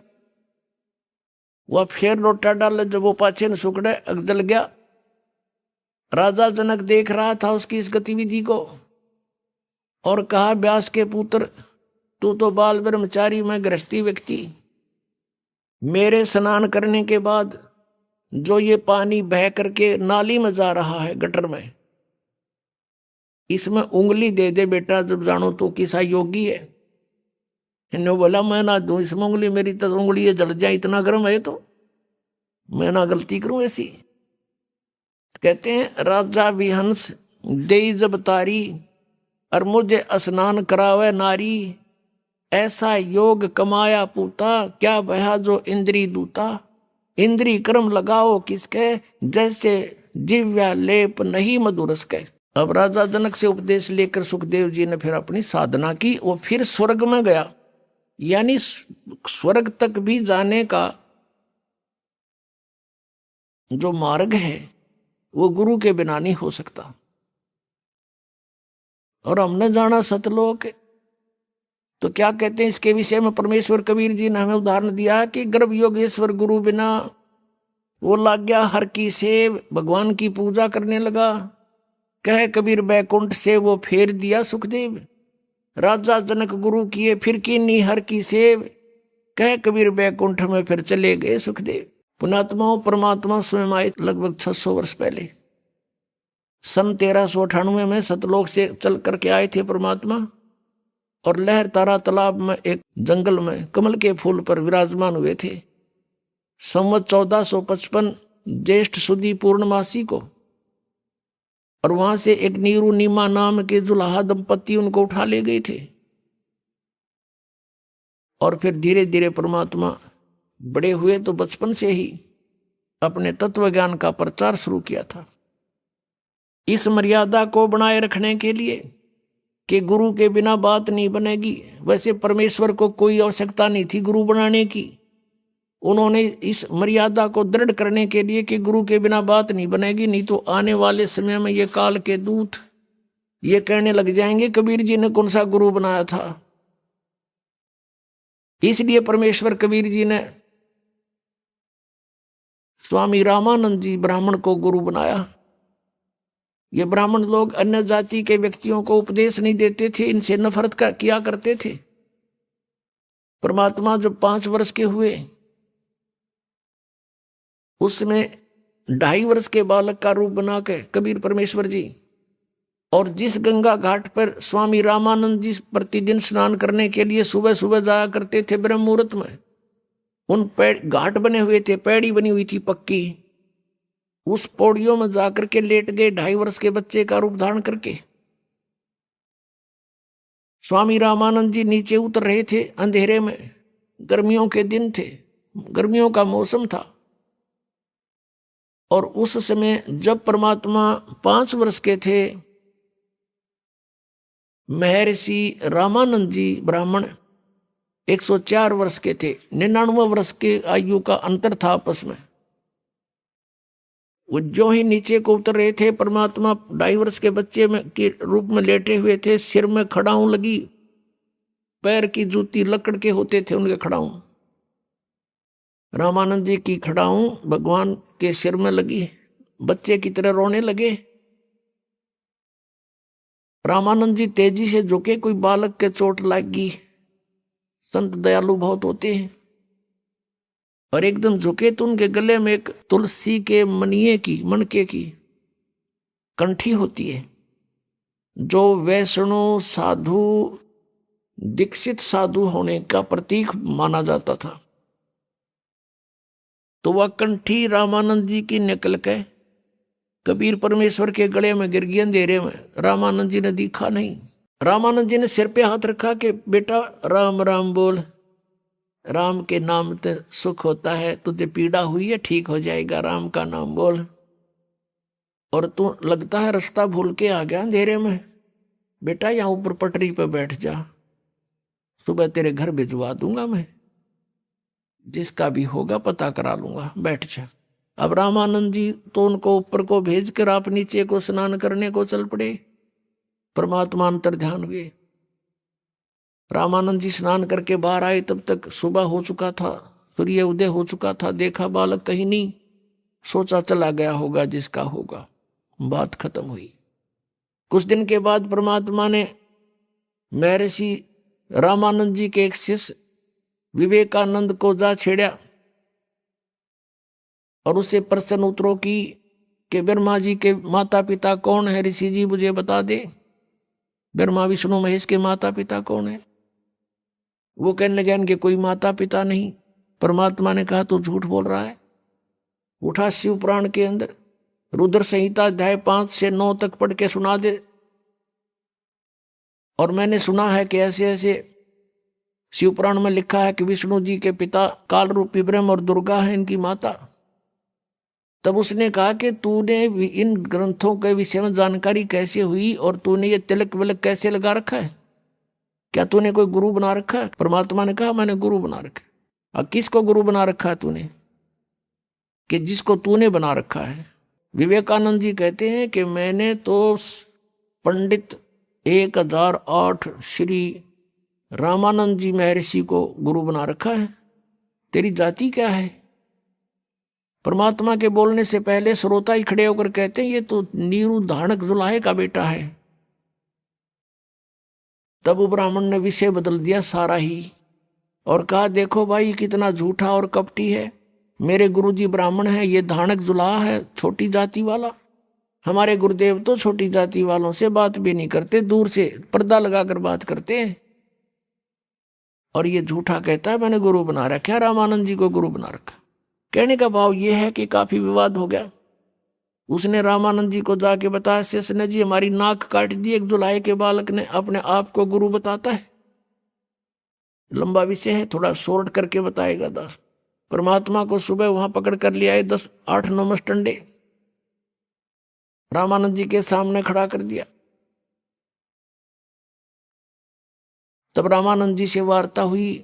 वह फिर लोटा डाले, जब वो पाछे न सुकड़े जल गया। राजा जनक देख रहा था उसकी इस गतिविधि को और कहा, व्यास के पुत्र, तू तो बाल ब्रह्मचारी, मैं गृहस्थी व्यक्ति, मेरे स्नान करने के बाद जो ये पानी बह करके नाली में जा रहा है, गटर में, इसमें उंगली दे दे बेटा, जब जानो तो किसा योगी है। इन्होंने बोला मैं ना दूं इसमें उंगली, मेरी तो उंगली जल जाए, इतना गर्म है तो मैं ना गलती करूं ऐसी। कहते हैं राजा विहंस दे जब तारी और मुझे स्नान करावे नारी, ऐसा योग कमाया पूता, क्या बहा जो इंद्री दूता। इंद्री कर्म लगाओ किसके, जैसे जिव्या लेप नहीं मधुरस के। अब राजा जनक से उपदेश लेकर सुखदेव जी ने फिर अपनी साधना की। वो फिर स्वर्ग में गया, यानी स्वर्ग तक भी जाने का जो मार्ग है वो गुरु के बिना नहीं हो सकता। और हमने जाना सतलोक, तो क्या कहते हैं इसके विषय में परमेश्वर कबीर जी ने हमें उदाहरण दिया कि गर्भ योगेश्वर गुरु बिना, वो लाग गया हर की सेव, भगवान की पूजा करने लगा। कह कबीर बैकुंठ से वो फेर दिया सुखदेव, राजा जनक गुरु किए फिर कीनी हर की सेव। कह कबीर बैकुंठ में फिर चले गए सुखदेव। पुणात्माओं, परमात्मा स्वयं आए लगभग 600 वर्ष पहले। सन 1398 में सतलोक से चल करके आए थे परमात्मा, और लहर तारा तालाब में एक जंगल में कमल के फूल पर विराजमान हुए थे। संवत 1455 ज्येष्ठ सुदी पूर्णमासी को, और वहां से एक नीरू नीमा नाम के जुलाहा दंपति उनको उठा ले गए थे। और फिर धीरे धीरे परमात्मा बड़े हुए तो बचपन से ही अपने तत्व ज्ञान का प्रचार शुरू किया था। इस मर्यादा को बनाए रखने के लिए कि गुरु के बिना बात नहीं बनेगी। वैसे परमेश्वर को कोई आवश्यकता नहीं थी गुरु बनाने की, उन्होंने इस मर्यादा को दृढ़ करने के लिए कि गुरु के बिना बात नहीं बनेगी, नहीं तो आने वाले समय में ये काल के दूत ये कहने लग जाएंगे कबीर जी ने कौन सा गुरु बनाया था। इसलिए परमेश्वर कबीर जी ने स्वामी रामानंद जी ब्राह्मण को गुरु बनाया। ये ब्राह्मण लोग अन्य जाति के व्यक्तियों को उपदेश नहीं देते थे, इनसे नफरत किया करते थे। परमात्मा जब 5 वर्ष के हुए, उसमें 2.5 वर्ष के बालक का रूप बना के कबीर परमेश्वर जी, और जिस गंगा घाट पर स्वामी रामानंद जी प्रतिदिन स्नान करने के लिए सुबह सुबह जाया करते थे ब्रह्म मुहूर्त में, उन घाट बने हुए थे, पैड़ी बनी हुई थी पक्की, उस पौड़ियों में जाकर के लेट गए 2.5 वर्ष के बच्चे का रूप धारण करके। स्वामी रामानंद जी नीचे उतर रहे थे अंधेरे में, गर्मियों के दिन थे, गर्मियों का मौसम था, और उस समय जब परमात्मा 5 वर्ष के थे, महर्षि रामानंद जी ब्राह्मण 104 वर्ष के थे, 99 वर्ष के आयु का अंतर था आपस में। वो जो ही नीचे को उतर रहे थे, परमात्मा 2.5 वर्ष के बच्चे में के रूप में लेटे हुए थे, सिर में खड़ाऊं लगी, पैर की जूती लकड़ के होते थे उनके खड़ाऊं। रामानंद जी की खड़ाऊं भगवान के सिर में लगी, बच्चे की तरह रोने लगे। रामानंद जी तेजी से झुके, कोई बालक के चोट लगी, संत दयालु बहुत होते हैं, और एकदम झुके तो उनके गले में एक तुलसी के मनके की कंठी होती है, जो वैष्णव साधु दीक्षित साधु होने का प्रतीक माना जाता था। तो वह कंठी रामानंद जी की निकल के कबीर परमेश्वर के गले में गिर गई अंधेरे में। रामानंद जी ने देखा नहीं। रामानंद जी ने सिर पे हाथ रखा कि बेटा राम राम बोल, राम के नाम से सुख होता है, तुझे पीड़ा हुई है ठीक हो जाएगा, राम का नाम बोल। और तू लगता है रास्ता भूल के आ गया अंधेरे में, बेटा यहाँ ऊपर पटरी पे बैठ जा, सुबह तेरे घर भिजवा दूंगा मैं, जिसका भी होगा पता करा लूंगा, बैठ जा। अब रामानंद जी तो उनको ऊपर को भेज कर आप नीचे को स्नान करने को चल पड़े। परमात्मा अंतर ध्यान हुए। रामानंद जी स्नान करके बाहर आए, तब तक सुबह हो चुका था, सूर्य उदय हो चुका था। देखा बालक कहीं नहीं, सोचा चला गया होगा जिसका होगा, बात खत्म हुई। कुछ दिन के बाद परमात्मा ने महर्षि रामानंद जी के एक शिष्य विवेकानंद को जा छेड़ा और उससे प्रश्न उत्तरों की कि ब्रह्मा जी के माता पिता कौन है, ऋषि जी मुझे बता दे, ब्रह्मा विष्णु महेश के माता पिता कौन है। वो कहने लगे इनके कोई माता पिता नहीं। परमात्मा ने कहा तू झूठ बोल रहा है, उठा शिव पुराण के अंदर रुद्र संहिता अध्याय 5 से 9 तक पढ़ के सुना दे। और मैंने सुना है कि ऐसे ऐसे शिव पुराण में लिखा है कि विष्णु जी के पिता काल रूपी ब्रह्म और दुर्गा है इनकी माता। तब उसने कहा कि तूने इन ग्रंथों के विषय में जानकारी कैसे हुई और तूने ये तिलक विलक कैसे लगा रखा है, क्या तूने कोई गुरु बना रखा है। परमात्मा ने कहा मैंने गुरु बना रखा है। अब किसको गुरु बना रखा है तूने, कि जिसको तूने बना रखा है। विवेकानंद जी कहते हैं कि मैंने तो पंडित 1008 श्री रामानंद जी महर्षि को गुरु बना रखा है, तेरी जाति क्या है। परमात्मा के बोलने से पहले श्रोता ही खड़े होकर कहते हैं ये तो नीरू धानक जुलाहे का बेटा है। तब वो ब्राह्मण ने विषय बदल दिया सारा ही और कहा देखो भाई कितना झूठा और कपटी है, मेरे गुरुजी ब्राह्मण है, ये धानक जुलाहा है छोटी जाति वाला। हमारे गुरुदेव तो छोटी जाति वालों से बात भी नहीं करते, दूर से पर्दा लगाकर बात करते हैं, और ये झूठा कहता है मैंने गुरु बना रखा है, रामानंद जी को गुरु बना रखा। कहने का भाव ये है कि काफी विवाद हो गया। उसने रामानंद जी को जाके बताया शेष ने जी हमारी नाक काट दी एक जुलाहे के बालक ने, अपने आप को गुरु बताता है। लंबा विषय है, थोड़ा शॉर्ट करके बताएगा दास। परमात्मा को सुबह वहां पकड़ कर ले आए 8-9 मस्टंडे, रामानंद जी के सामने खड़ा कर दिया। तब रामानंद जी से वार्ता हुई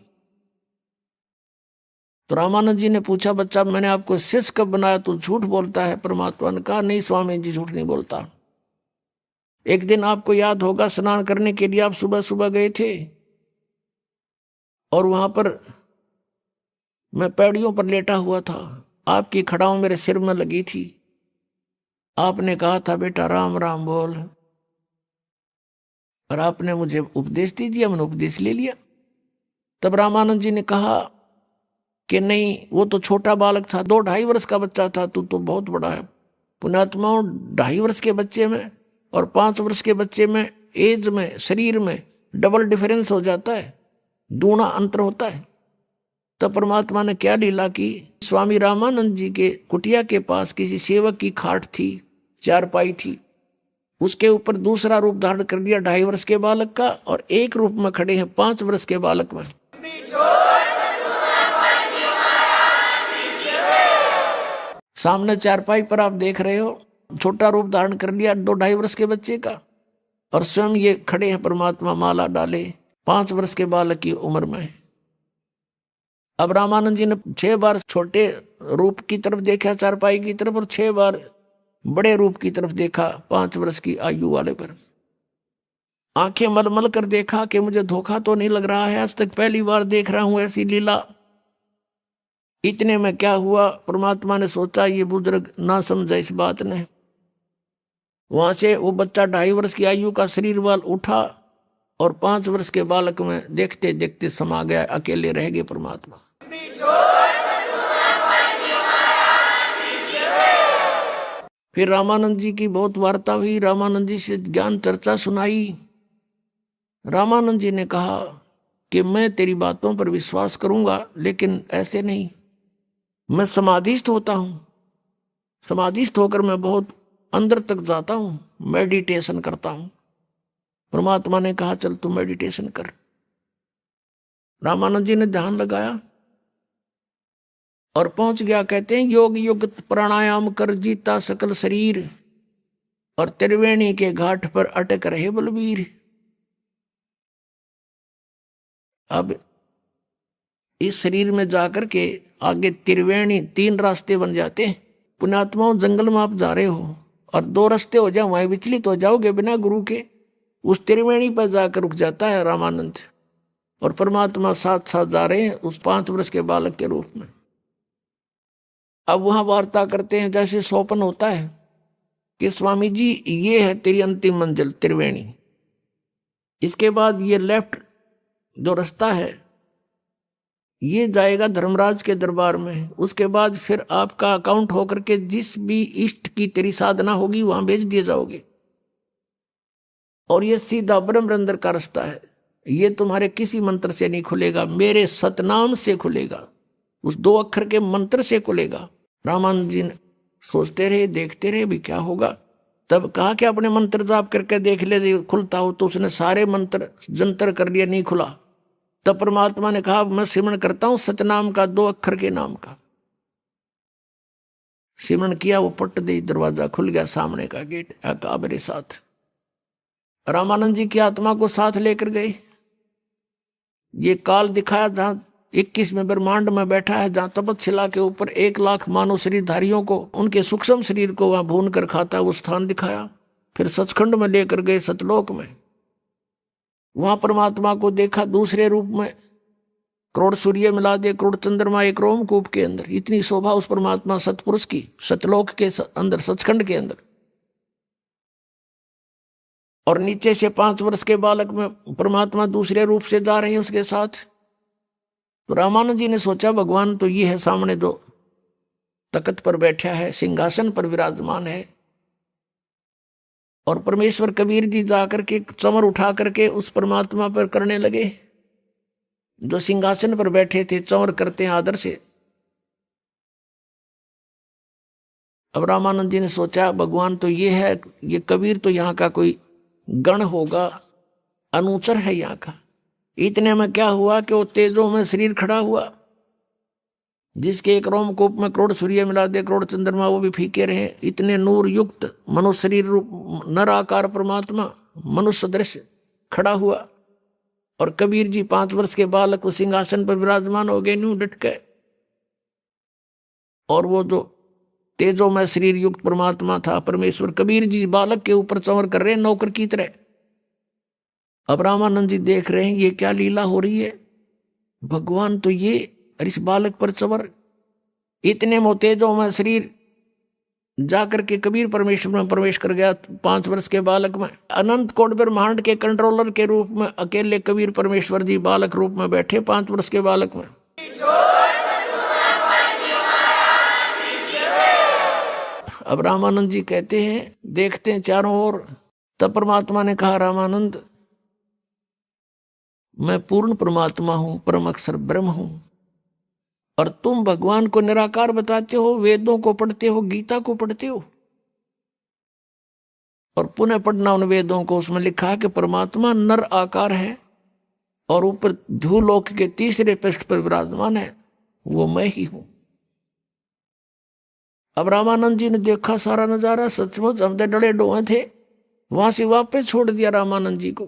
तो रामानंद जी ने पूछा, बच्चा मैंने आपको शिष्य कब बनाया, तो झूठ बोलता है? परमात्मा ने कहा, नहीं स्वामी जी, झूठ नहीं बोलता। एक दिन आपको याद होगा, स्नान करने के लिए आप सुबह सुबह गए थे और वहां पर मैं पैड़ियों पर लेटा हुआ था, आपकी खड़ाऊं मेरे सिर में लगी थी। आपने कहा था, बेटा राम राम बोल, और आपने मुझे उपदेश दे दिया, मैंने उपदेश ले लिया। तब रामानंद जी ने कहा कि नहीं, वो तो छोटा बालक था, 2-2.5 वर्ष का बच्चा था, तू तो बहुत बड़ा है। पुण्यात्माओं, 2.5 वर्ष के बच्चे में और 5 वर्ष के बच्चे में एज में, शरीर में डबल डिफरेंस हो जाता है, दूना अंतर होता है। तब परमात्मा ने क्या लीला की, स्वामी रामानंद जी के कुटिया के पास किसी सेवक की खाट थी, चारपाई थी, उसके ऊपर दूसरा रूप धारण कर दिया 2.5 वर्ष के बालक का, और एक रूप में खड़े हैं 5 वर्ष के बालक में। सामने चारपाई पर आप देख रहे हो, छोटा रूप धारण कर लिया 2-2.5 वर्ष के बच्चे का, और स्वयं ये खड़े हैं परमात्मा माला डाले 5 वर्ष के बालक की उम्र में। अब रामानंद जी ने 6 बार छोटे रूप की तरफ देखा, चारपाई की तरफ, और 6 बार बड़े रूप की तरफ देखा 5 वर्ष की आयु वाले पर। आंखें मलमल कर देखा कि मुझे धोखा तो नहीं लग रहा है, आज तक पहली बार देख रहा हूं ऐसी लीला। इतने में क्या हुआ, परमात्मा ने सोचा ये बुजुर्ग ना समझा इस बात ने। वहां से वो बच्चा 2.5 वर्ष की आयु का शरीर वाल उठा और 5 वर्ष के बालक में देखते देखते समा गया, अकेले रह गए परमात्मा। फिर रामानंद जी की बहुत वार्ता हुई, रामानंद जी से ज्ञान चर्चा सुनाई। रामानंद जी ने कहा कि मैं तेरी बातों पर विश्वास करूंगा, लेकिन ऐसे नहीं, मैं समाधिस्थ होता हूं। समाधिस्थ होकर मैं बहुत अंदर तक जाता हूं, मेडिटेशन करता हूं। परमात्मा ने कहा, चल तू मेडिटेशन कर। रामानंद जी ने ध्यान लगाया और पहुंच गया। कहते हैं, योग युक्त प्राणायाम कर जीता सकल शरीर, और त्रिवेणी के घाट पर अटक रहे बलबीर। अब इस शरीर में जाकर के आगे त्रिवेणी 3 रास्ते बन जाते हैं। पुण्यात्माओं, जंगल में आप जा रहे हो और 2 रास्ते हो जाए, वहीं विचलित हो जाओगे बिना गुरु के। उस त्रिवेणी पर जाकर रुक जाता है रामानंद, और परमात्मा साथ साथ जा रहे हैं उस 5 वर्ष के बालक के रूप में। अब वहां वार्ता करते हैं, जैसे सोपन होता है कि स्वामी जी ये है तेरी अंतिम मंजिल त्रिवेणी, इसके बाद ये लेफ्ट जो रास्ता है ये जाएगा धर्मराज के दरबार में। उसके बाद फिर आपका अकाउंट होकर के जिस भी इष्ट की तेरी साधना होगी वहां भेज दिए जाओगे। और ये सीधा ब्रह्मरंध्र का रास्ता है, ये तुम्हारे किसी मंत्र से नहीं खुलेगा, मेरे सतनाम से खुलेगा, उस 2 अक्षर के मंत्र से खुलेगा। रामानंद जी सोचते रहे, देखते रहे भी क्या होगा। तब कहा कि अपने मंत्र जाप करके देख ले, खुलता हो। तो उसने सारे मंत्र जंतर कर लिया, नहीं खुला। तब परमात्मा ने कहा, मैं सिमरण करता हूं सतनाम का, 2 अक्षर के नाम का। सिमरण किया, वो पट दे, दरवाजा खुल गया, सामने का गेट। आका मेरे साथ। रामानंद जी की आत्मा को साथ लेकर गए। ये काल दिखाया जहां 21वें ब्रह्मांड में बैठा है, जहां तपतशिला के ऊपर 1 लाख मानव शरीरधारियों को, उनके सूक्ष्म शरीर को वहां भून कर खाता है, वो स्थान दिखाया। फिर सचखंड में लेकर गए, सतलोक में। वहां परमात्मा को देखा दूसरे रूप में, करोड़ सूर्य मिला दे, करोड़ चंद्रमा एक रोमकूप के अंदर। इतनी शोभा उस परमात्मा सतपुरुष की, सतलोक के अंदर, सचखंड के अंदर। और नीचे से 5 वर्ष के बालक में परमात्मा दूसरे रूप से जा रहे हैं उसके साथ। तो रामानंद जी ने सोचा, भगवान तो ये है सामने, जो तख्त पर बैठा है, सिंहासन पर विराजमान है। और परमेश्वर कबीर जी जाकर के चमर उठा करके उस परमात्मा पर करने लगे। जो सिंहासन पर बैठे थे चमर करते हैं आदर से। अब रामानंद जी ने सोचा, भगवान तो ये है, ये कबीर तो यहाँ का कोई गण होगा, अनुचर है यहाँ का। इतने में क्या हुआ कि वो तेजों में शरीर खड़ा हुआ, जिसके एक रोमकूप में करोड़ सूर्य मिला दे, करोड़ चंद्रमा वो भी फीके रहे। इतने नूर युक्त मनुष्य शरीर रूप नर आकार परमात्मा मनुष्य दृश्य खड़ा हुआ। और कबीर जी 5 वर्ष के बालक को सिंहासन पर विराजमान हो गए, न्यू डट के। और वो जो तेजो में शरीर युक्त परमात्मा था परमेश्वर, कबीर जी बालक के ऊपर चंवर कर रहे हैं नौकर की तरह। अब रामानंद जी देख रहे हैं ये क्या लीला हो रही है, भगवान तो ये और इस बालक पर चंवर। इतने में तेजो में शरीर जाकर के कबीर परमेश्वर में प्रवेश कर गया। 5 वर्ष के बालक में अनंत कोट ब्रह्मांड के कंट्रोलर के रूप में अकेले कबीर परमेश्वर जी बालक रूप में बैठे 5 वर्ष के बालक में। अब रामानंद जी कहते हैं, देखते हैं चारों ओर। तब परमात्मा ने कहा, रामानंद मैं पूर्ण परमात्मा हूं, परम अक्षर ब्रह्म हूं, और तुम भगवान को निराकार बताते हो, वेदों को पढ़ते हो, गीता को पढ़ते हो, और पुनः पढ़ना उन वेदों को। उसमें लिखा है कि परमात्मा नर आकार है और ऊपर ध्रुवलोक के तीसरे पृष्ठ पर विराजमान है, वो मैं ही हूं। अब रामानंद जी ने देखा सारा नजारा, सचमुच हम तो डरे डोए थे। वहां से वापस छोड़ दिया रामानंद जी को,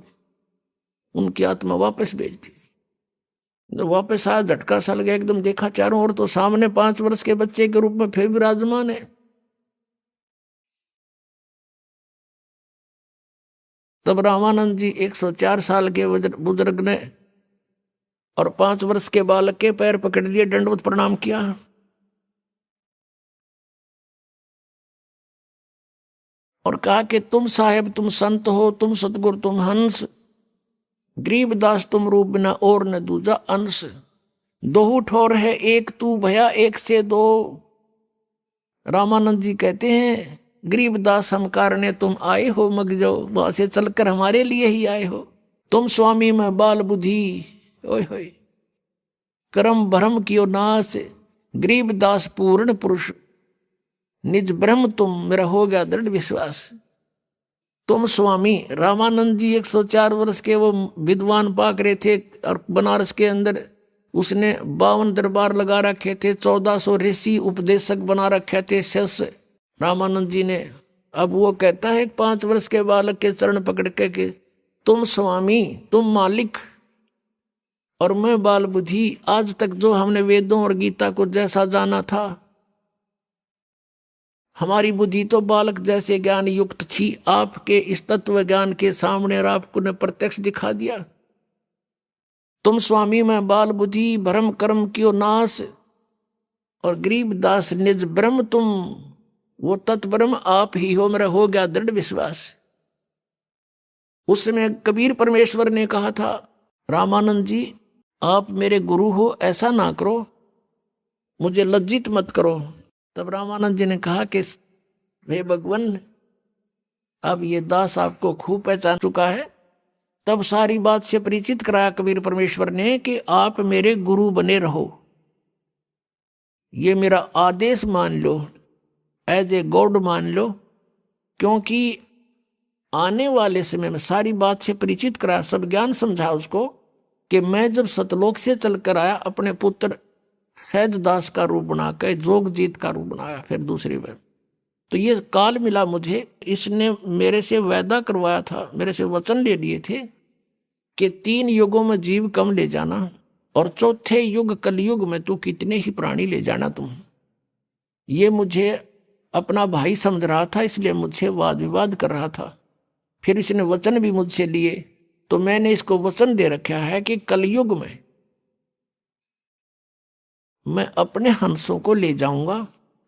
उनकी आत्मा वापस भेज दी। वापस आया, झटका सा लगा एकदम, देखा चारों ओर तो सामने 5 वर्ष के बच्चे के रूप में फिर विराजमान है। तब रामानंद जी 104 साल के बुजुर्ग ने और 5 वर्ष के बालक के पैर पकड़ लिए, दंडवत प्रणाम किया। और कहा कि तुम साहेब, तुम संत हो, तुम सतगुरु, तुम हंस, गरीबदास तुम रूप बिना और न दूजा अंश। दोहु ठोर है एक तू भया एक से दो। रामानंद जी कहते हैं, गरीबदास हम कारणे तुम आए हो, मग जाओ वहां से चलकर हमारे लिए ही आए हो। तुम स्वामी में बाल बुद्धि, ओए होए कर्म भ्रम कियो नाश। गरीबदास पूर्ण पुरुष, निज ब्रह्म तुम, मेरा हो गया दृढ़ विश्वास। तुम स्वामी, रामानंद जी 104 वर्ष के वो विद्वान पाक रहे थे, और बनारस के अंदर उसने 52 दरबार लगा रखे थे, 1400 ऋषि उपदेशक बना रखे थे शिष्य रामानंद जी ने। अब वो कहता है 5 वर्ष के बालक के चरण पकड़ के कि तुम स्वामी, तुम मालिक, और मैं बाल बुद्धि। आज तक जो हमने वेदों और गीता को जैसा जाना था, हमारी बुद्धि तो बालक जैसे ज्ञान युक्त थी, आपके इस तत्व ज्ञान के सामने और आपको ने प्रत्यक्ष दिखा दिया। तुम स्वामी में बाल बुद्धि, भ्रम कर्म कियो नाश, और गरीबदास निज ब्रह्म तुम, वो तत्ब्रह्म आप ही हो, मेरा हो गया दृढ़ विश्वास। उसमें कबीर परमेश्वर ने कहा था, रामानंद जी आप मेरे गुरु हो, ऐसा ना करो, मुझे लज्जित मत करो। तब रामानंद जी ने कहा कि हे भगवान, अब ये दास आपको खूब पहचान चुका है। तब सारी बात से परिचित कराया कबीर परमेश्वर ने कि आप मेरे गुरु बने रहो, ये मेरा आदेश मान लो, एज ए गॉड मान लो। क्योंकि आने वाले समय में सारी बात से परिचित कराया, सब ज्ञान समझा उसको कि मैं जब सतलोक से चलकर आया, अपने पुत्र सहजदास का रूप बनाकर जोगजीत का रूप बनाया फिर दूसरी बार, तो ये काल मिला मुझे। इसने मेरे से वायदा करवाया था, मेरे से वचन ले लिए थे कि 3 युगों में जीव कम ले जाना, और चौथे युग कलयुग में तू कितने ही प्राणी ले जाना तुम। ये मुझे अपना भाई समझ रहा था, इसलिए मुझसे वाद विवाद कर रहा था। फिर इसने वचन भी मुझसे लिए, तो मैंने इसको वचन दे रखा है कि कलयुग में मैं अपने हंसों को ले जाऊंगा।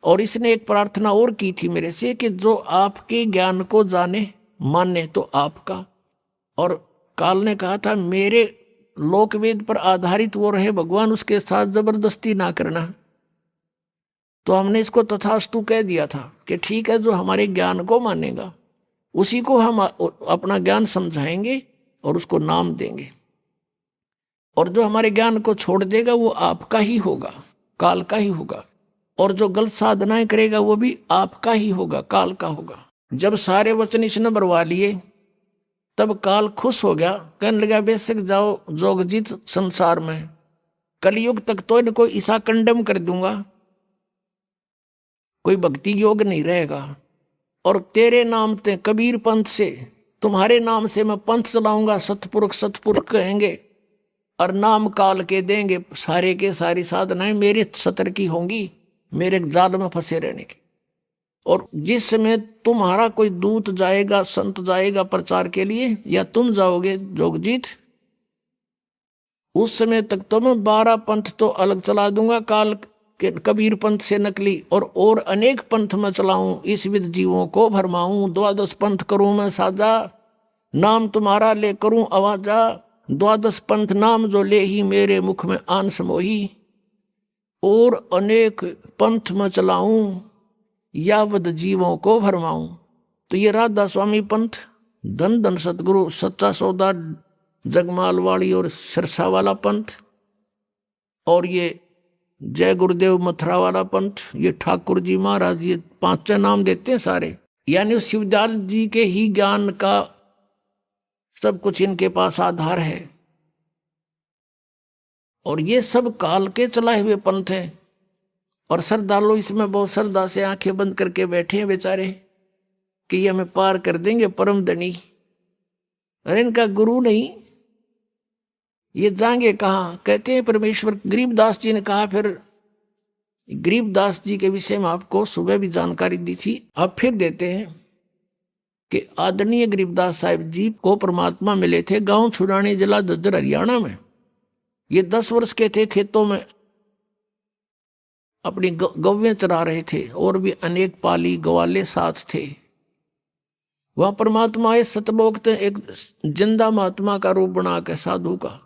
और इसने एक प्रार्थना और की थी मेरे से कि जो आपके ज्ञान को जाने माने तो आपका। और काल ने कहा था मेरे लोकवेद पर आधारित वो रहे भगवान, उसके साथ जबरदस्ती ना करना। तो हमने इसको तथास्तु कह दिया था कि ठीक है, जो हमारे ज्ञान को मानेगा उसी को हम अपना ज्ञान समझाएंगे और उसको नाम देंगे, और जो हमारे ज्ञान को छोड़ देगा वो आपका ही होगा, काल का ही होगा। और जो गलत साधनाएं करेगा वो भी आपका ही होगा, काल का होगा। जब सारे वचन इसने बरवा लिए तब काल खुश हो गया, कहने लगा बेशक जाओ जोगजीत संसार में, कलयुग तक तो इनको ईसा कंडम कर दूंगा, कोई भक्ति योग नहीं रहेगा। और तेरे नाम ते कबीर पंथ से, तुम्हारे नाम से मैं पंथ चलाऊंगा, सतपुरुष सतपुरुष कहेंगे और नाम काल के देंगे। सारे के सारी साधनाएं मेरे सतर की होंगी, मेरे जाल में फंसे रहने की। और जिस समय तुम्हारा कोई दूत जाएगा, संत जाएगा प्रचार के लिए, या तुम जाओगे जोगजीत, उस समय तक तो मैं 12 पंथ तो अलग चला दूंगा, काल के कबीर पंथ से नकली, और अनेक पंथ में चलाऊं, इस विध जीवों को भरमाऊं। 12 पंथ करूं मैं साजा, नाम तुम्हारा ले करूं आवाजा। 12 पंथ नाम जो ले ही, मेरे मुख में आन समोही। और अनेक पंथ में चलाऊं, यावद जीवों को भरमाऊं। तो ये राधा स्वामी पंथ, धन धन सतगुरु सच्चा सौदा जगमाल वाली और सिरसा वाला पंथ, और ये जय गुरुदेव मथुरा वाला पंथ, ये ठाकुर जी महाराज, ये 5 नाम देते हैं सारे। यानी शिवदयाल जी के ही ज्ञान का सब कुछ इनके पास आधार है। और ये सब काल के चलाए हुए पंथ हैं। और श्रद्धालु इसमें बहुत श्रद्धा से आंखें बंद करके बैठे हैं बेचारे कि ये हमें पार कर देंगे परम धनी। अरे इनका गुरु नहीं, ये जाएंगे कहाँ? कहते हैं परमेश्वर। गरीबदास जी ने कहा, फिर गरीबदास जी के विषय में आपको सुबह भी जानकारी दी थी, अब फिर देते हैं कि आदरणीय गरीबदास साहिब जी को परमात्मा मिले थे गांव छुड़ानी, जिला दद्दर, हरियाणा में। ये 10 वर्ष के थे, खेतों में अपनी गौवें चरा रहे थे, और भी अनेक पाली ग्वाले साथ थे। वह परमात्मा आए सतलोक थे, एक जिंदा महात्मा का रूप बना के, साधु का।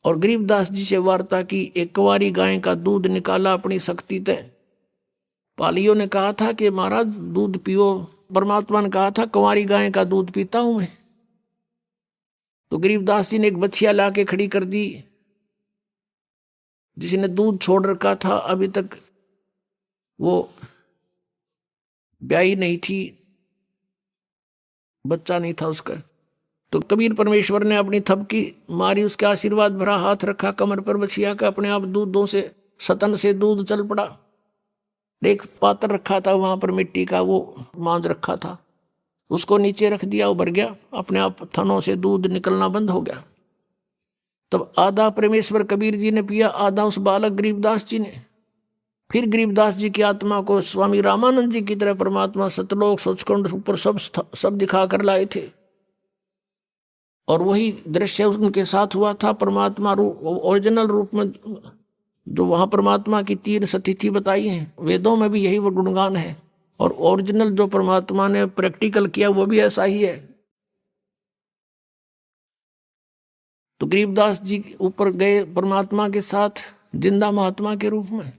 और गरीबदास जी से वार्ता की, एक कुंवारी गाय का दूध निकाला अपनी शक्ति से। पालियों ने कहा था कि महाराज दूध पियो, परमात्मा ने कहा था कुंवारी गाय का दूध पीता हूं मैं। तो गरीबदास जी ने एक बछिया लाके खड़ी कर दी, जिसने दूध छोड़ रखा था, अभी तक वो ब्याही नहीं थी, बच्चा नहीं था उसका। तो कबीर परमेश्वर ने अपनी थपकी मारी, उसके आशीर्वाद भरा हाथ रखा कमर पर बछिया का, अपने आप दूधों से, सतन से दूध चल पड़ा। एक पात्र रखा था वहां पर मिट्टी का, वो मांझ रखा था, उसको नीचे रख दिया, वो भर गया, अपने आप थनों से दूध निकलना बंद हो गया। तब आधा परमेश्वर कबीर जी ने पिया, आधा उस बालक गरीबदास जी ने। फिर गरीबदास जी की आत्मा को स्वामी रामानंद जी की तरह परमात्मा सतलोक सचखंड ऊपर सब दिखा कर लाए थे। और वही दृश्य उनके साथ हुआ था, परमात्मा रूप, ओरिजिनल रूप में, जो वहां परमात्मा की 3 सतिथि बताई है, वेदों में भी यही वो गुणगान है। और ओरिजिनल जो परमात्मा ने प्रैक्टिकल किया वो भी ऐसा ही है। तो गरीबदास जी ऊपर गए परमात्मा के साथ जिंदा महात्मा के रूप में।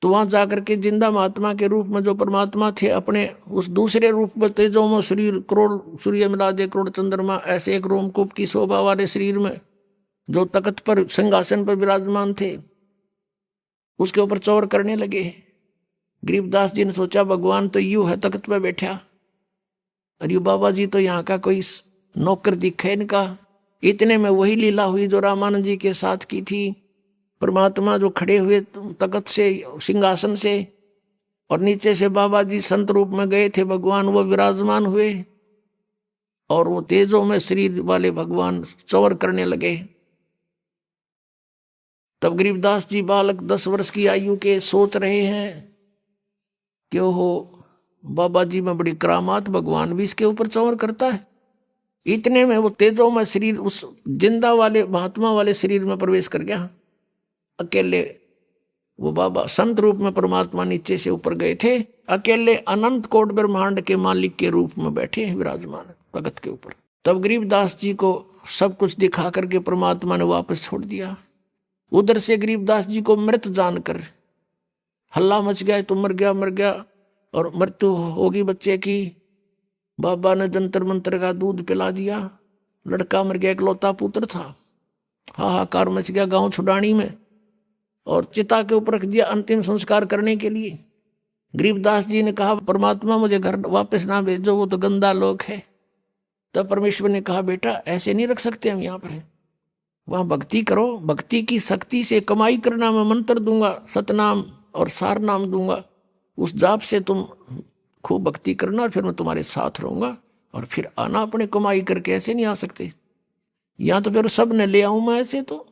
तो वहां जाकर के जिंदा महात्मा के रूप में जो परमात्मा थे, अपने उस दूसरे रूप में तेजों में शरीर, करोड़ सूर्य मिला दे करोड़ चंद्रमा, ऐसे एक रोमकूप की शोभा वाले शरीर में जो तख्त पर, सिंहासन पर विराजमान थे, उसके ऊपर चौर करने लगे। गरीबदास जी ने सोचा भगवान तो यूं है तख्त पर बैठा, अरे बाबा जी तो यहाँ का कोई नौकर दिखे इनका। इतने में वही लीला हुई जो रामानंद जी के साथ की थी। परमात्मा जो खड़े हुए तख्त से, सिंहासन से, और नीचे से बाबा जी संत रूप में गए थे भगवान, वो विराजमान हुए। और वो तेजों में शरीर वाले भगवान चौर करने लगे। तब गरीबदास जी बालक 10 वर्ष की आयु के सोच रहे हैं कि हो बाबा जी में बड़ी करामात, भगवान भी इसके ऊपर चौर करता है। इतने में वो तेजों में शरीर उस जिंदा वाले महात्मा वाले शरीर में प्रवेश कर गया। अकेले वो बाबा संत रूप में परमात्मा नीचे से ऊपर गए थे, अकेले अनंत कोट ब्रह्मांड के मालिक के रूप में बैठे विराजमान तख्त के ऊपर। तब गरीबदास जी को सब कुछ दिखा करके परमात्मा ने वापस छोड़ दिया। उधर से गरीबदास जी को मृत जानकर हल्ला मच गया, तो मर गया और मृत्यु होगी बच्चे की। बाबा ने जंतर मंत्र का दूध पिला दिया, लड़का मर गया, इकलौता पुत्र था। हाहाकार मच गया गांव छुड़ानी में, और चिता के ऊपर रख दिया अंतिम संस्कार करने के लिए। गरीबदास जी ने कहा परमात्मा मुझे घर वापस ना भेजो, वो तो गंदा लोक है। तब परमेश्वर ने कहा बेटा ऐसे नहीं रख सकते हम यहाँ पर, वहां भक्ति करो, भक्ति की शक्ति से कमाई करना। मैं मंत्र दूंगा, सतनाम और सार नाम दूंगा, उस जाप से तुम खूब भक्ति करना, और फिर मैं तुम्हारे साथ रहूंगा, और फिर आना अपने कमाई करके। ऐसे नहीं आ सकते, यहाँ तो फिर सब ने ले आऊं मैं। ऐसे तो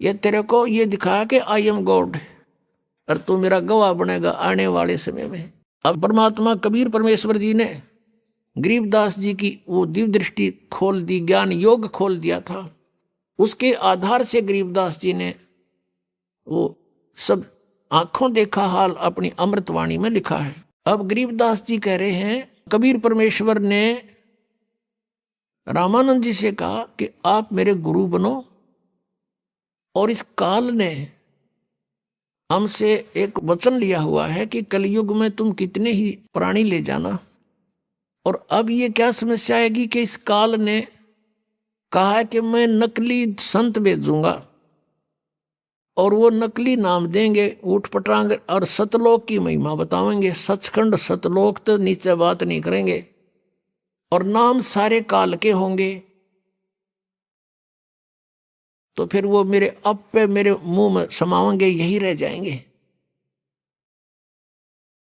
ये तेरे को ये दिखाया कि आई एम गॉड, और तू मेरा गवाह बनेगा आने वाले समय में। अब परमात्मा कबीर परमेश्वर जी ने गरीबदास जी की वो दिव्य दृष्टि खोल दी, ज्ञान योग खोल दिया था। उसके आधार से गरीबदास जी ने वो सब आंखों देखा हाल अपनी अमृतवाणी में लिखा है। अब गरीबदास जी कह रहे हैं कबीर परमेश्वर ने रामानंद जी से कहा कि आप मेरे गुरु बनो, और इस काल ने हमसे एक वचन लिया हुआ है कि कलयुग में तुम कितने ही प्राणी ले जाना। और अब ये क्या समस्या आएगी कि इस काल ने कहा है कि मैं नकली संत भेजूंगा और वो नकली नाम देंगे ऊट पटांग और सतलोक की महिमा बतावेंगे। सचखंड सतलोक तो नीचे बात नहीं करेंगे, और नाम सारे काल के होंगे। तो फिर वो मेरे अब पे मेरे मुंह में समावेंगे, यही रह जाएंगे।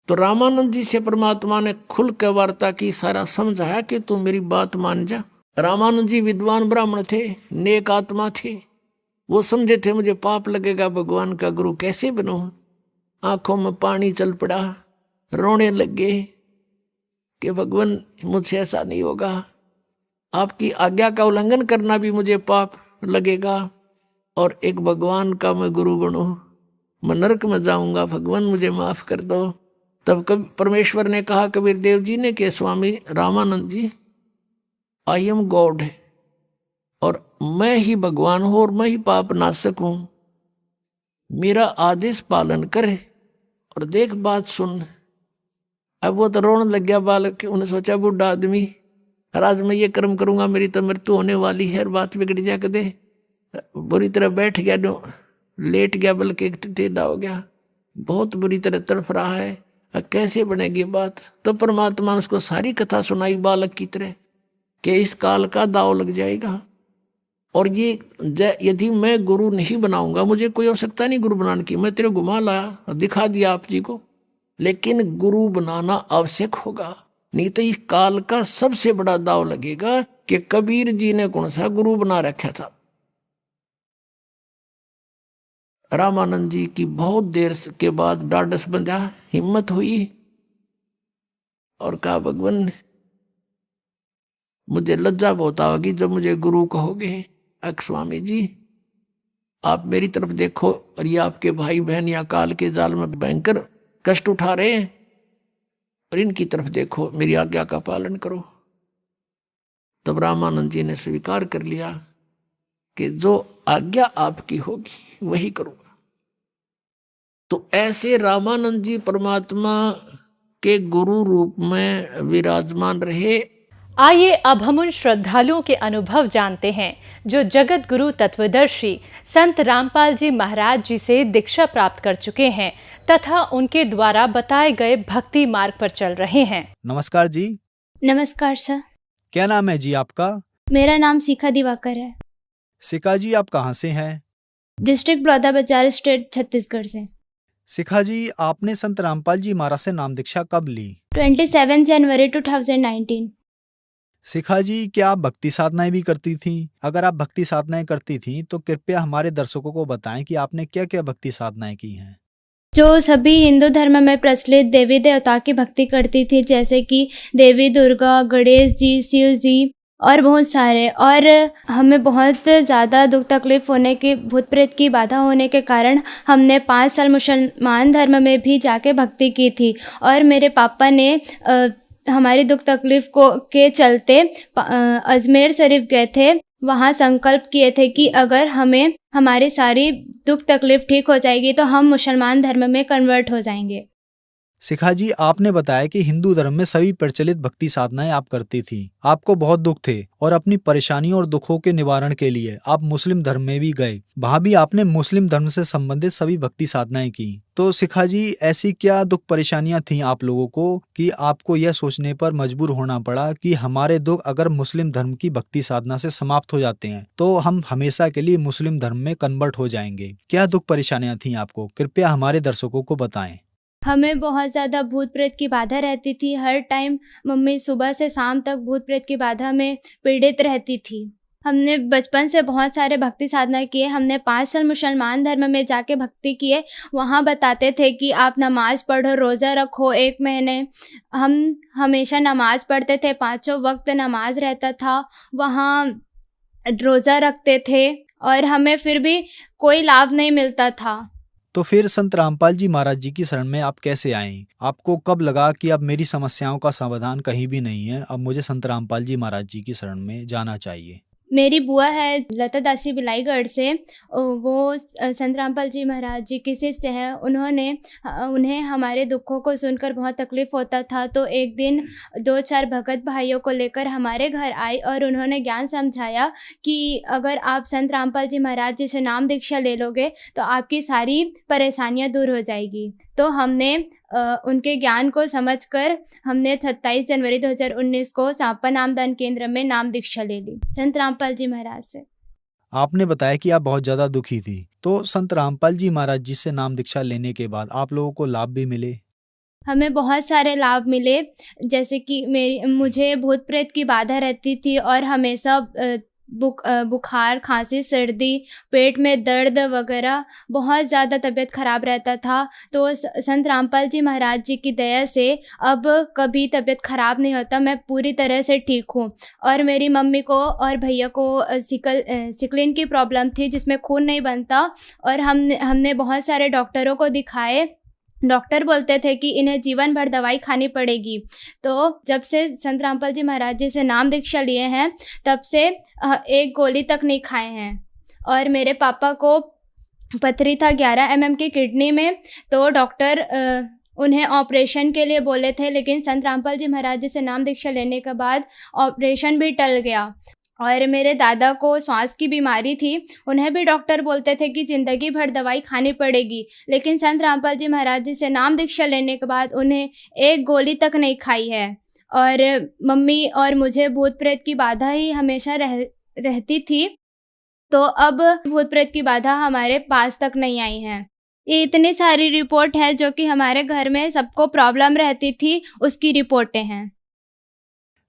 तो रामानंद जी से परमात्मा ने खुल के वार्ता की, सारा समझाया कि तू मेरी बात मान जा। रामानंद जी विद्वान ब्राह्मण थे, नेक आत्मा थे। वो समझे थे मुझे पाप लगेगा, भगवान का गुरु कैसे बनूं। आंखों में पानी चल पड़ा, रोने लग गए कि भगवान मुझसे ऐसा नहीं होगा, आपकी आज्ञा का उल्लंघन करना भी मुझे पाप लगेगा, और एक भगवान का मैं गुरु बनूं, मैं नरक में जाऊंगा, भगवान मुझे माफ कर दो। तब कभी परमेश्वर ने कहा कबीर देव जी ने कि स्वामी रामानंद जी, आई एम गॉड है और मैं ही भगवान हूं और मैं ही पाप नाशक हूं, मेरा आदेश पालन करे और देख बात सुन। अब वो तो रोने लग गया बालक, उन्हें सोचा बूढ़ा आदमी, आज मैं ये कर्म करूंगा मेरी तो मृत्यु होने वाली है, बात बिगड़ जा के दे। बुरी तरह बैठ गया, लेट गया, बल्कि टेढ़ा हो गया, बहुत बुरी तरह तड़फ रहा है, कैसे बनेगी बात। तो परमात्मा ने उसको सारी कथा सुनाई बालक की तरह कि इस काल का दाव लग जाएगा, और ये यदि मैं गुरु नहीं बनाऊंगा, मुझे कोई आवश्यकता नहीं गुरु बनाने की, मैं तेरे घुमा लाया दिखा दिया आप जी को, लेकिन गुरु बनाना आवश्यक होगा, नहीं तो इस काल का सबसे बड़ा दाव लगेगा कि कबीर जी ने कौन सा गुरु बना रखा था। रामानंद जी की बहुत देर के बाद डांडस बंधा, हिम्मत हुई और कहा भगवान मुझे लज्जा बहुत आएगी जब मुझे गुरु कहोगे। स्वामी जी आप मेरी तरफ देखो, और ये आपके भाई बहन या काल के जाल में भयंकर कष्ट उठा रहे हैं, और इनकी तरफ देखो, मेरी आज्ञा का पालन करो। तब रामानंद जी ने स्वीकार कर लिया कि जो आज्ञा आपकी होगी वही करूंगा। तो ऐसे रामानंद जी परमात्मा के गुरु रूप में विराजमान रहे। आइए अब हम उन श्रद्धालुओं के अनुभव जानते हैं जो जगत गुरु तत्वदर्शी संत रामपाल जी महाराज जी से दीक्षा प्राप्त कर चुके हैं तथा उनके द्वारा बताए गए भक्ति मार्ग पर चल रहे हैं। नमस्कार जी। नमस्कार सर। क्या नाम है जी आपका? मेरा नाम शिखा दिवाकर है। शिखा जी आप कहाँ से हैं? डिस्ट्रिक्ट बलौदाबाजार, स्टेट छत्तीसगढ़ से। शिखा जी आपने संत रामपाल जी महाराज से नाम दीक्षा कब ली? 27 जनवरी 2019। शिखा जी क्या आप भक्ति साधनाएं भी करती थी? अगर आप भक्ति साधनाएं करती थी तो कृपया हमारे दर्शकों को बताएं कि आपने क्या क्या भक्ति साधनाएं की हैं। जो सभी हिंदू धर्म में प्रचलित देवी देवता की भक्ति करती थी, जैसे कि देवी दुर्गा, गणेश जी, शिव जी और बहुत सारे। और हमें बहुत ज़्यादा दुख तकलीफ होने की, भूत प्रेत की बाधा होने के कारण हमने 5 साल मुसलमान धर्म में भी जाके भक्ति की थी। और मेरे पापा ने हमारी दुख तकलीफ के चलते अजमेर शरीफ गए थे, वहाँ संकल्प किए थे कि अगर हमें हमारी सारी दुख तकलीफ ठीक हो जाएगी तो हम मुसलमान धर्म में कन्वर्ट हो जाएंगे। शिखा जी आपने बताया कि हिंदू धर्म में सभी प्रचलित भक्ति साधनाएं आप करती थी, आपको बहुत दुख थे और अपनी परेशानियों और दुखों के निवारण के लिए आप मुस्लिम धर्म में भी गए, वहाँ भी आपने मुस्लिम धर्म से संबंधित सभी भक्ति साधनाएं की। तो शिखा जी ऐसी क्या दुख परेशानियां थी आप लोगों को कि आपको यह सोचने पर मजबूर होना पड़ा कि हमारे दुख अगर मुस्लिम धर्म की भक्ति साधना से समाप्त हो जाते हैं तो हम हमेशा के लिए मुस्लिम धर्म में कन्वर्ट हो जाएंगे? क्या दुख परेशानियां थी आपको, कृपया हमारे दर्शकों को बताएं। हमें बहुत ज़्यादा भूत प्रेत की बाधा रहती थी। हर टाइम मम्मी सुबह से शाम तक भूत प्रेत की बाधा में पीड़ित रहती थी। हमने बचपन से बहुत सारे भक्ति साधना किए। हमने 5 साल मुसलमान धर्म में जाके भक्ति किए। वहाँ बताते थे कि आप नमाज़ पढ़ो, रोज़ा रखो 1 महीने। हम हमेशा नमाज़ पढ़ते थे, 5 वक्त नमाज रहता था, वहाँ रोज़ा रखते थे और हमें फिर भी कोई लाभ नहीं मिलता था। तो फिर संत रामपाल जी महाराज जी की शरण में आप कैसे आए? आपको कब लगा कि अब मेरी समस्याओं का समाधान कहीं भी नहीं है, अब मुझे संत रामपाल जी महाराज जी की शरण में जाना चाहिए? मेरी बुआ है लता दासी बिलाईगढ़ से, वो संत रामपाल जी महाराज जी के शिष्य हैं। उन्हें हमारे दुखों को सुनकर बहुत तकलीफ़ होता था, तो एक दिन 2-4 भगत भाइयों को लेकर हमारे घर आई और उन्होंने ज्ञान समझाया कि अगर आप संत रामपाल जी महाराज जी से नाम दीक्षा ले लोगे तो आपकी सारी परेशानियां दूर हो जाएगी। तो हमने उनके ज्ञान को समझकर हमने 27 जनवरी 2019 को सांपा नामदान केंद्र में नाम दीक्षा ले ली संत रामपाल जी महाराज से। आपने बताया कि आप बहुत ज्यादा दुखी थी, तो संत रामपाल जी महाराज जी से नाम दीक्षा लेने के बाद आप लोगों को लाभ भी मिले? हमें बहुत सारे लाभ मिले, जैसे कि मुझे भूत प्रेत की बाधा रहती थी और हमेशा बुखार, खांसी, सर्दी, पेट में दर्द वगैरह, बहुत ज़्यादा तबीयत ख़राब रहता था। तो संत रामपाल जी महाराज जी की दया से अब कभी तबीयत ख़राब नहीं होता, मैं पूरी तरह से ठीक हूँ। और मेरी मम्मी को और भैया को सिकलिन की प्रॉब्लम थी जिसमें खून नहीं बनता, और हमने बहुत सारे डॉक्टरों को दिखाए। डॉक्टर बोलते थे कि इन्हें जीवन भर दवाई खानी पड़ेगी। तो जब से संत रामपाल जी महाराज जी से नाम दीक्षा लिए हैं तब से 1 गोली तक नहीं खाए हैं। और मेरे पापा को पथरी था 11 mm की किडनी में, तो डॉक्टर उन्हें ऑपरेशन के लिए बोले थे, लेकिन संत रामपाल जी महाराज जी से नाम दीक्षा लेने के बाद ऑपरेशन भी टल गया। और मेरे दादा को श्वास की बीमारी थी, उन्हें भी डॉक्टर बोलते थे कि ज़िंदगी भर दवाई खानी पड़ेगी, लेकिन संत रामपाल जी महाराज जी से नाम दीक्षा लेने के बाद उन्हें 1 गोली तक नहीं खाई है। और मम्मी और मुझे भूत प्रेत की बाधा ही हमेशा रहती थी, तो अब भूत प्रेत की बाधा हमारे पास तक नहीं आई है। ये इतनी सारी रिपोर्ट है जो कि हमारे घर में सबको प्रॉब्लम रहती थी, उसकी रिपोर्टें हैं।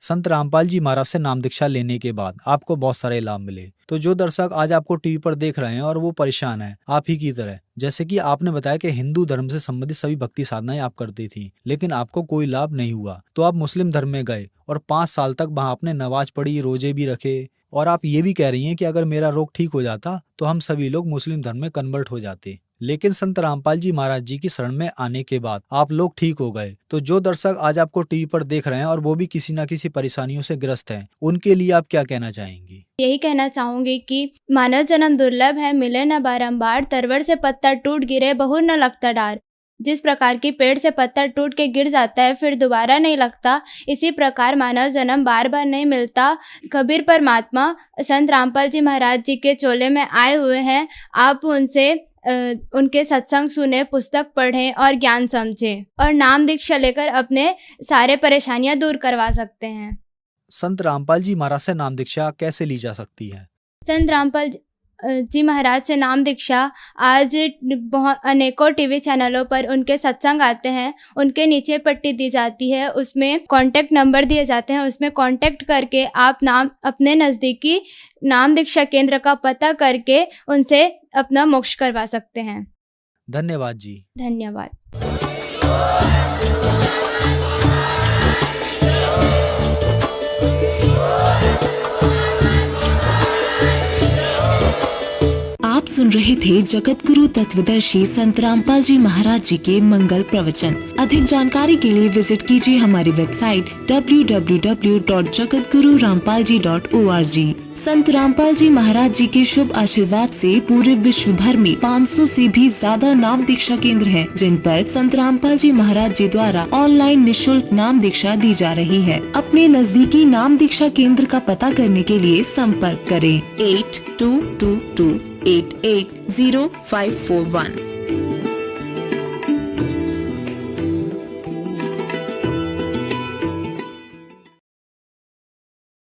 संत रामपाल जी महाराज से नाम दीक्षा लेने के बाद आपको बहुत सारे लाभ मिले। तो जो दर्शक आज आपको टीवी पर देख रहे हैं और वो परेशान हैं आप ही की तरह, जैसे कि आपने बताया कि हिंदू धर्म से संबंधित सभी भक्ति साधनाएं आप करती थी, लेकिन आपको कोई लाभ नहीं हुआ, तो आप मुस्लिम धर्म में गए और 5 साल तक वहाँ आपने नमाज पढ़ी, रोजे भी रखे, और आप ये भी कह रही हैं कि अगर मेरा रोग ठीक हो जाता तो हम सभी लोग मुस्लिम धर्म में कन्वर्ट हो जाते। लेकिन संत रामपाल जी महाराज जी की शरण में आने के बाद आप लोग ठीक हो गए। तो जो दर्शक आज आपको टीवी पर देख रहे हैं और वो भी किसी न किसी परेशानियों से ग्रस्त हैं, उनके लिए आप क्या कहना चाहेंगी? यही कहना चाहूंगी कि मानव जन्म दुर्लभ है, मिले न बारंबार, तरवर से पत्ता टूट गिरे बहु न लगता डार। जिस प्रकार की पेड़ से पत्ता टूट के गिर जाता है फिर दोबारा नहीं लगता, इसी प्रकार मानव जन्म बार बार नहीं मिलता। कबीर परमात्मा संत रामपाल जी महाराज जी के चोले में आए हुए हैं, आप उनसे उनके सत्संग सुने, पुस्तक पढ़ें और ज्ञान समझें, और नाम दीक्षा लेकर अपने सारे परेशानियां दूर करवा सकते हैं। संत रामपाल जी महाराज से नाम दीक्षा कैसे ली जा सकती है? संत रामपाल जी महाराज से नाम दीक्षा आज बहुत अनेकों टीवी चैनलों पर उनके सत्संग आते हैं, उनके नीचे पट्टी दी जाती है, उसमें कांटेक्ट नंबर दिए जाते हैं, उसमें कांटेक्ट करके आप अपने नज़दीकी नाम दीक्षा केंद्र का पता करके उनसे अपना मोक्ष करवा सकते हैं। धन्यवाद जी। धन्यवाद। आप सुन रहे थे जगत गुरु तत्वदर्शी संत रामपाल जी महाराज जी के मंगल प्रवचन। अधिक जानकारी के लिए विजिट कीजिए हमारी वेबसाइट www.jagatgururampalji.org। संत रामपाल जी महाराज जी के शुभ आशीर्वाद से पूरे विश्व भर में 500 से भी ज्यादा नाम दीक्षा केंद्र हैं, जिन पर संत रामपाल जी महाराज जी द्वारा ऑनलाइन निःशुल्क नाम दीक्षा दी जा रही है। अपने नजदीकी नाम दीक्षा केंद्र का पता करने के लिए संपर्क करें 8222880541।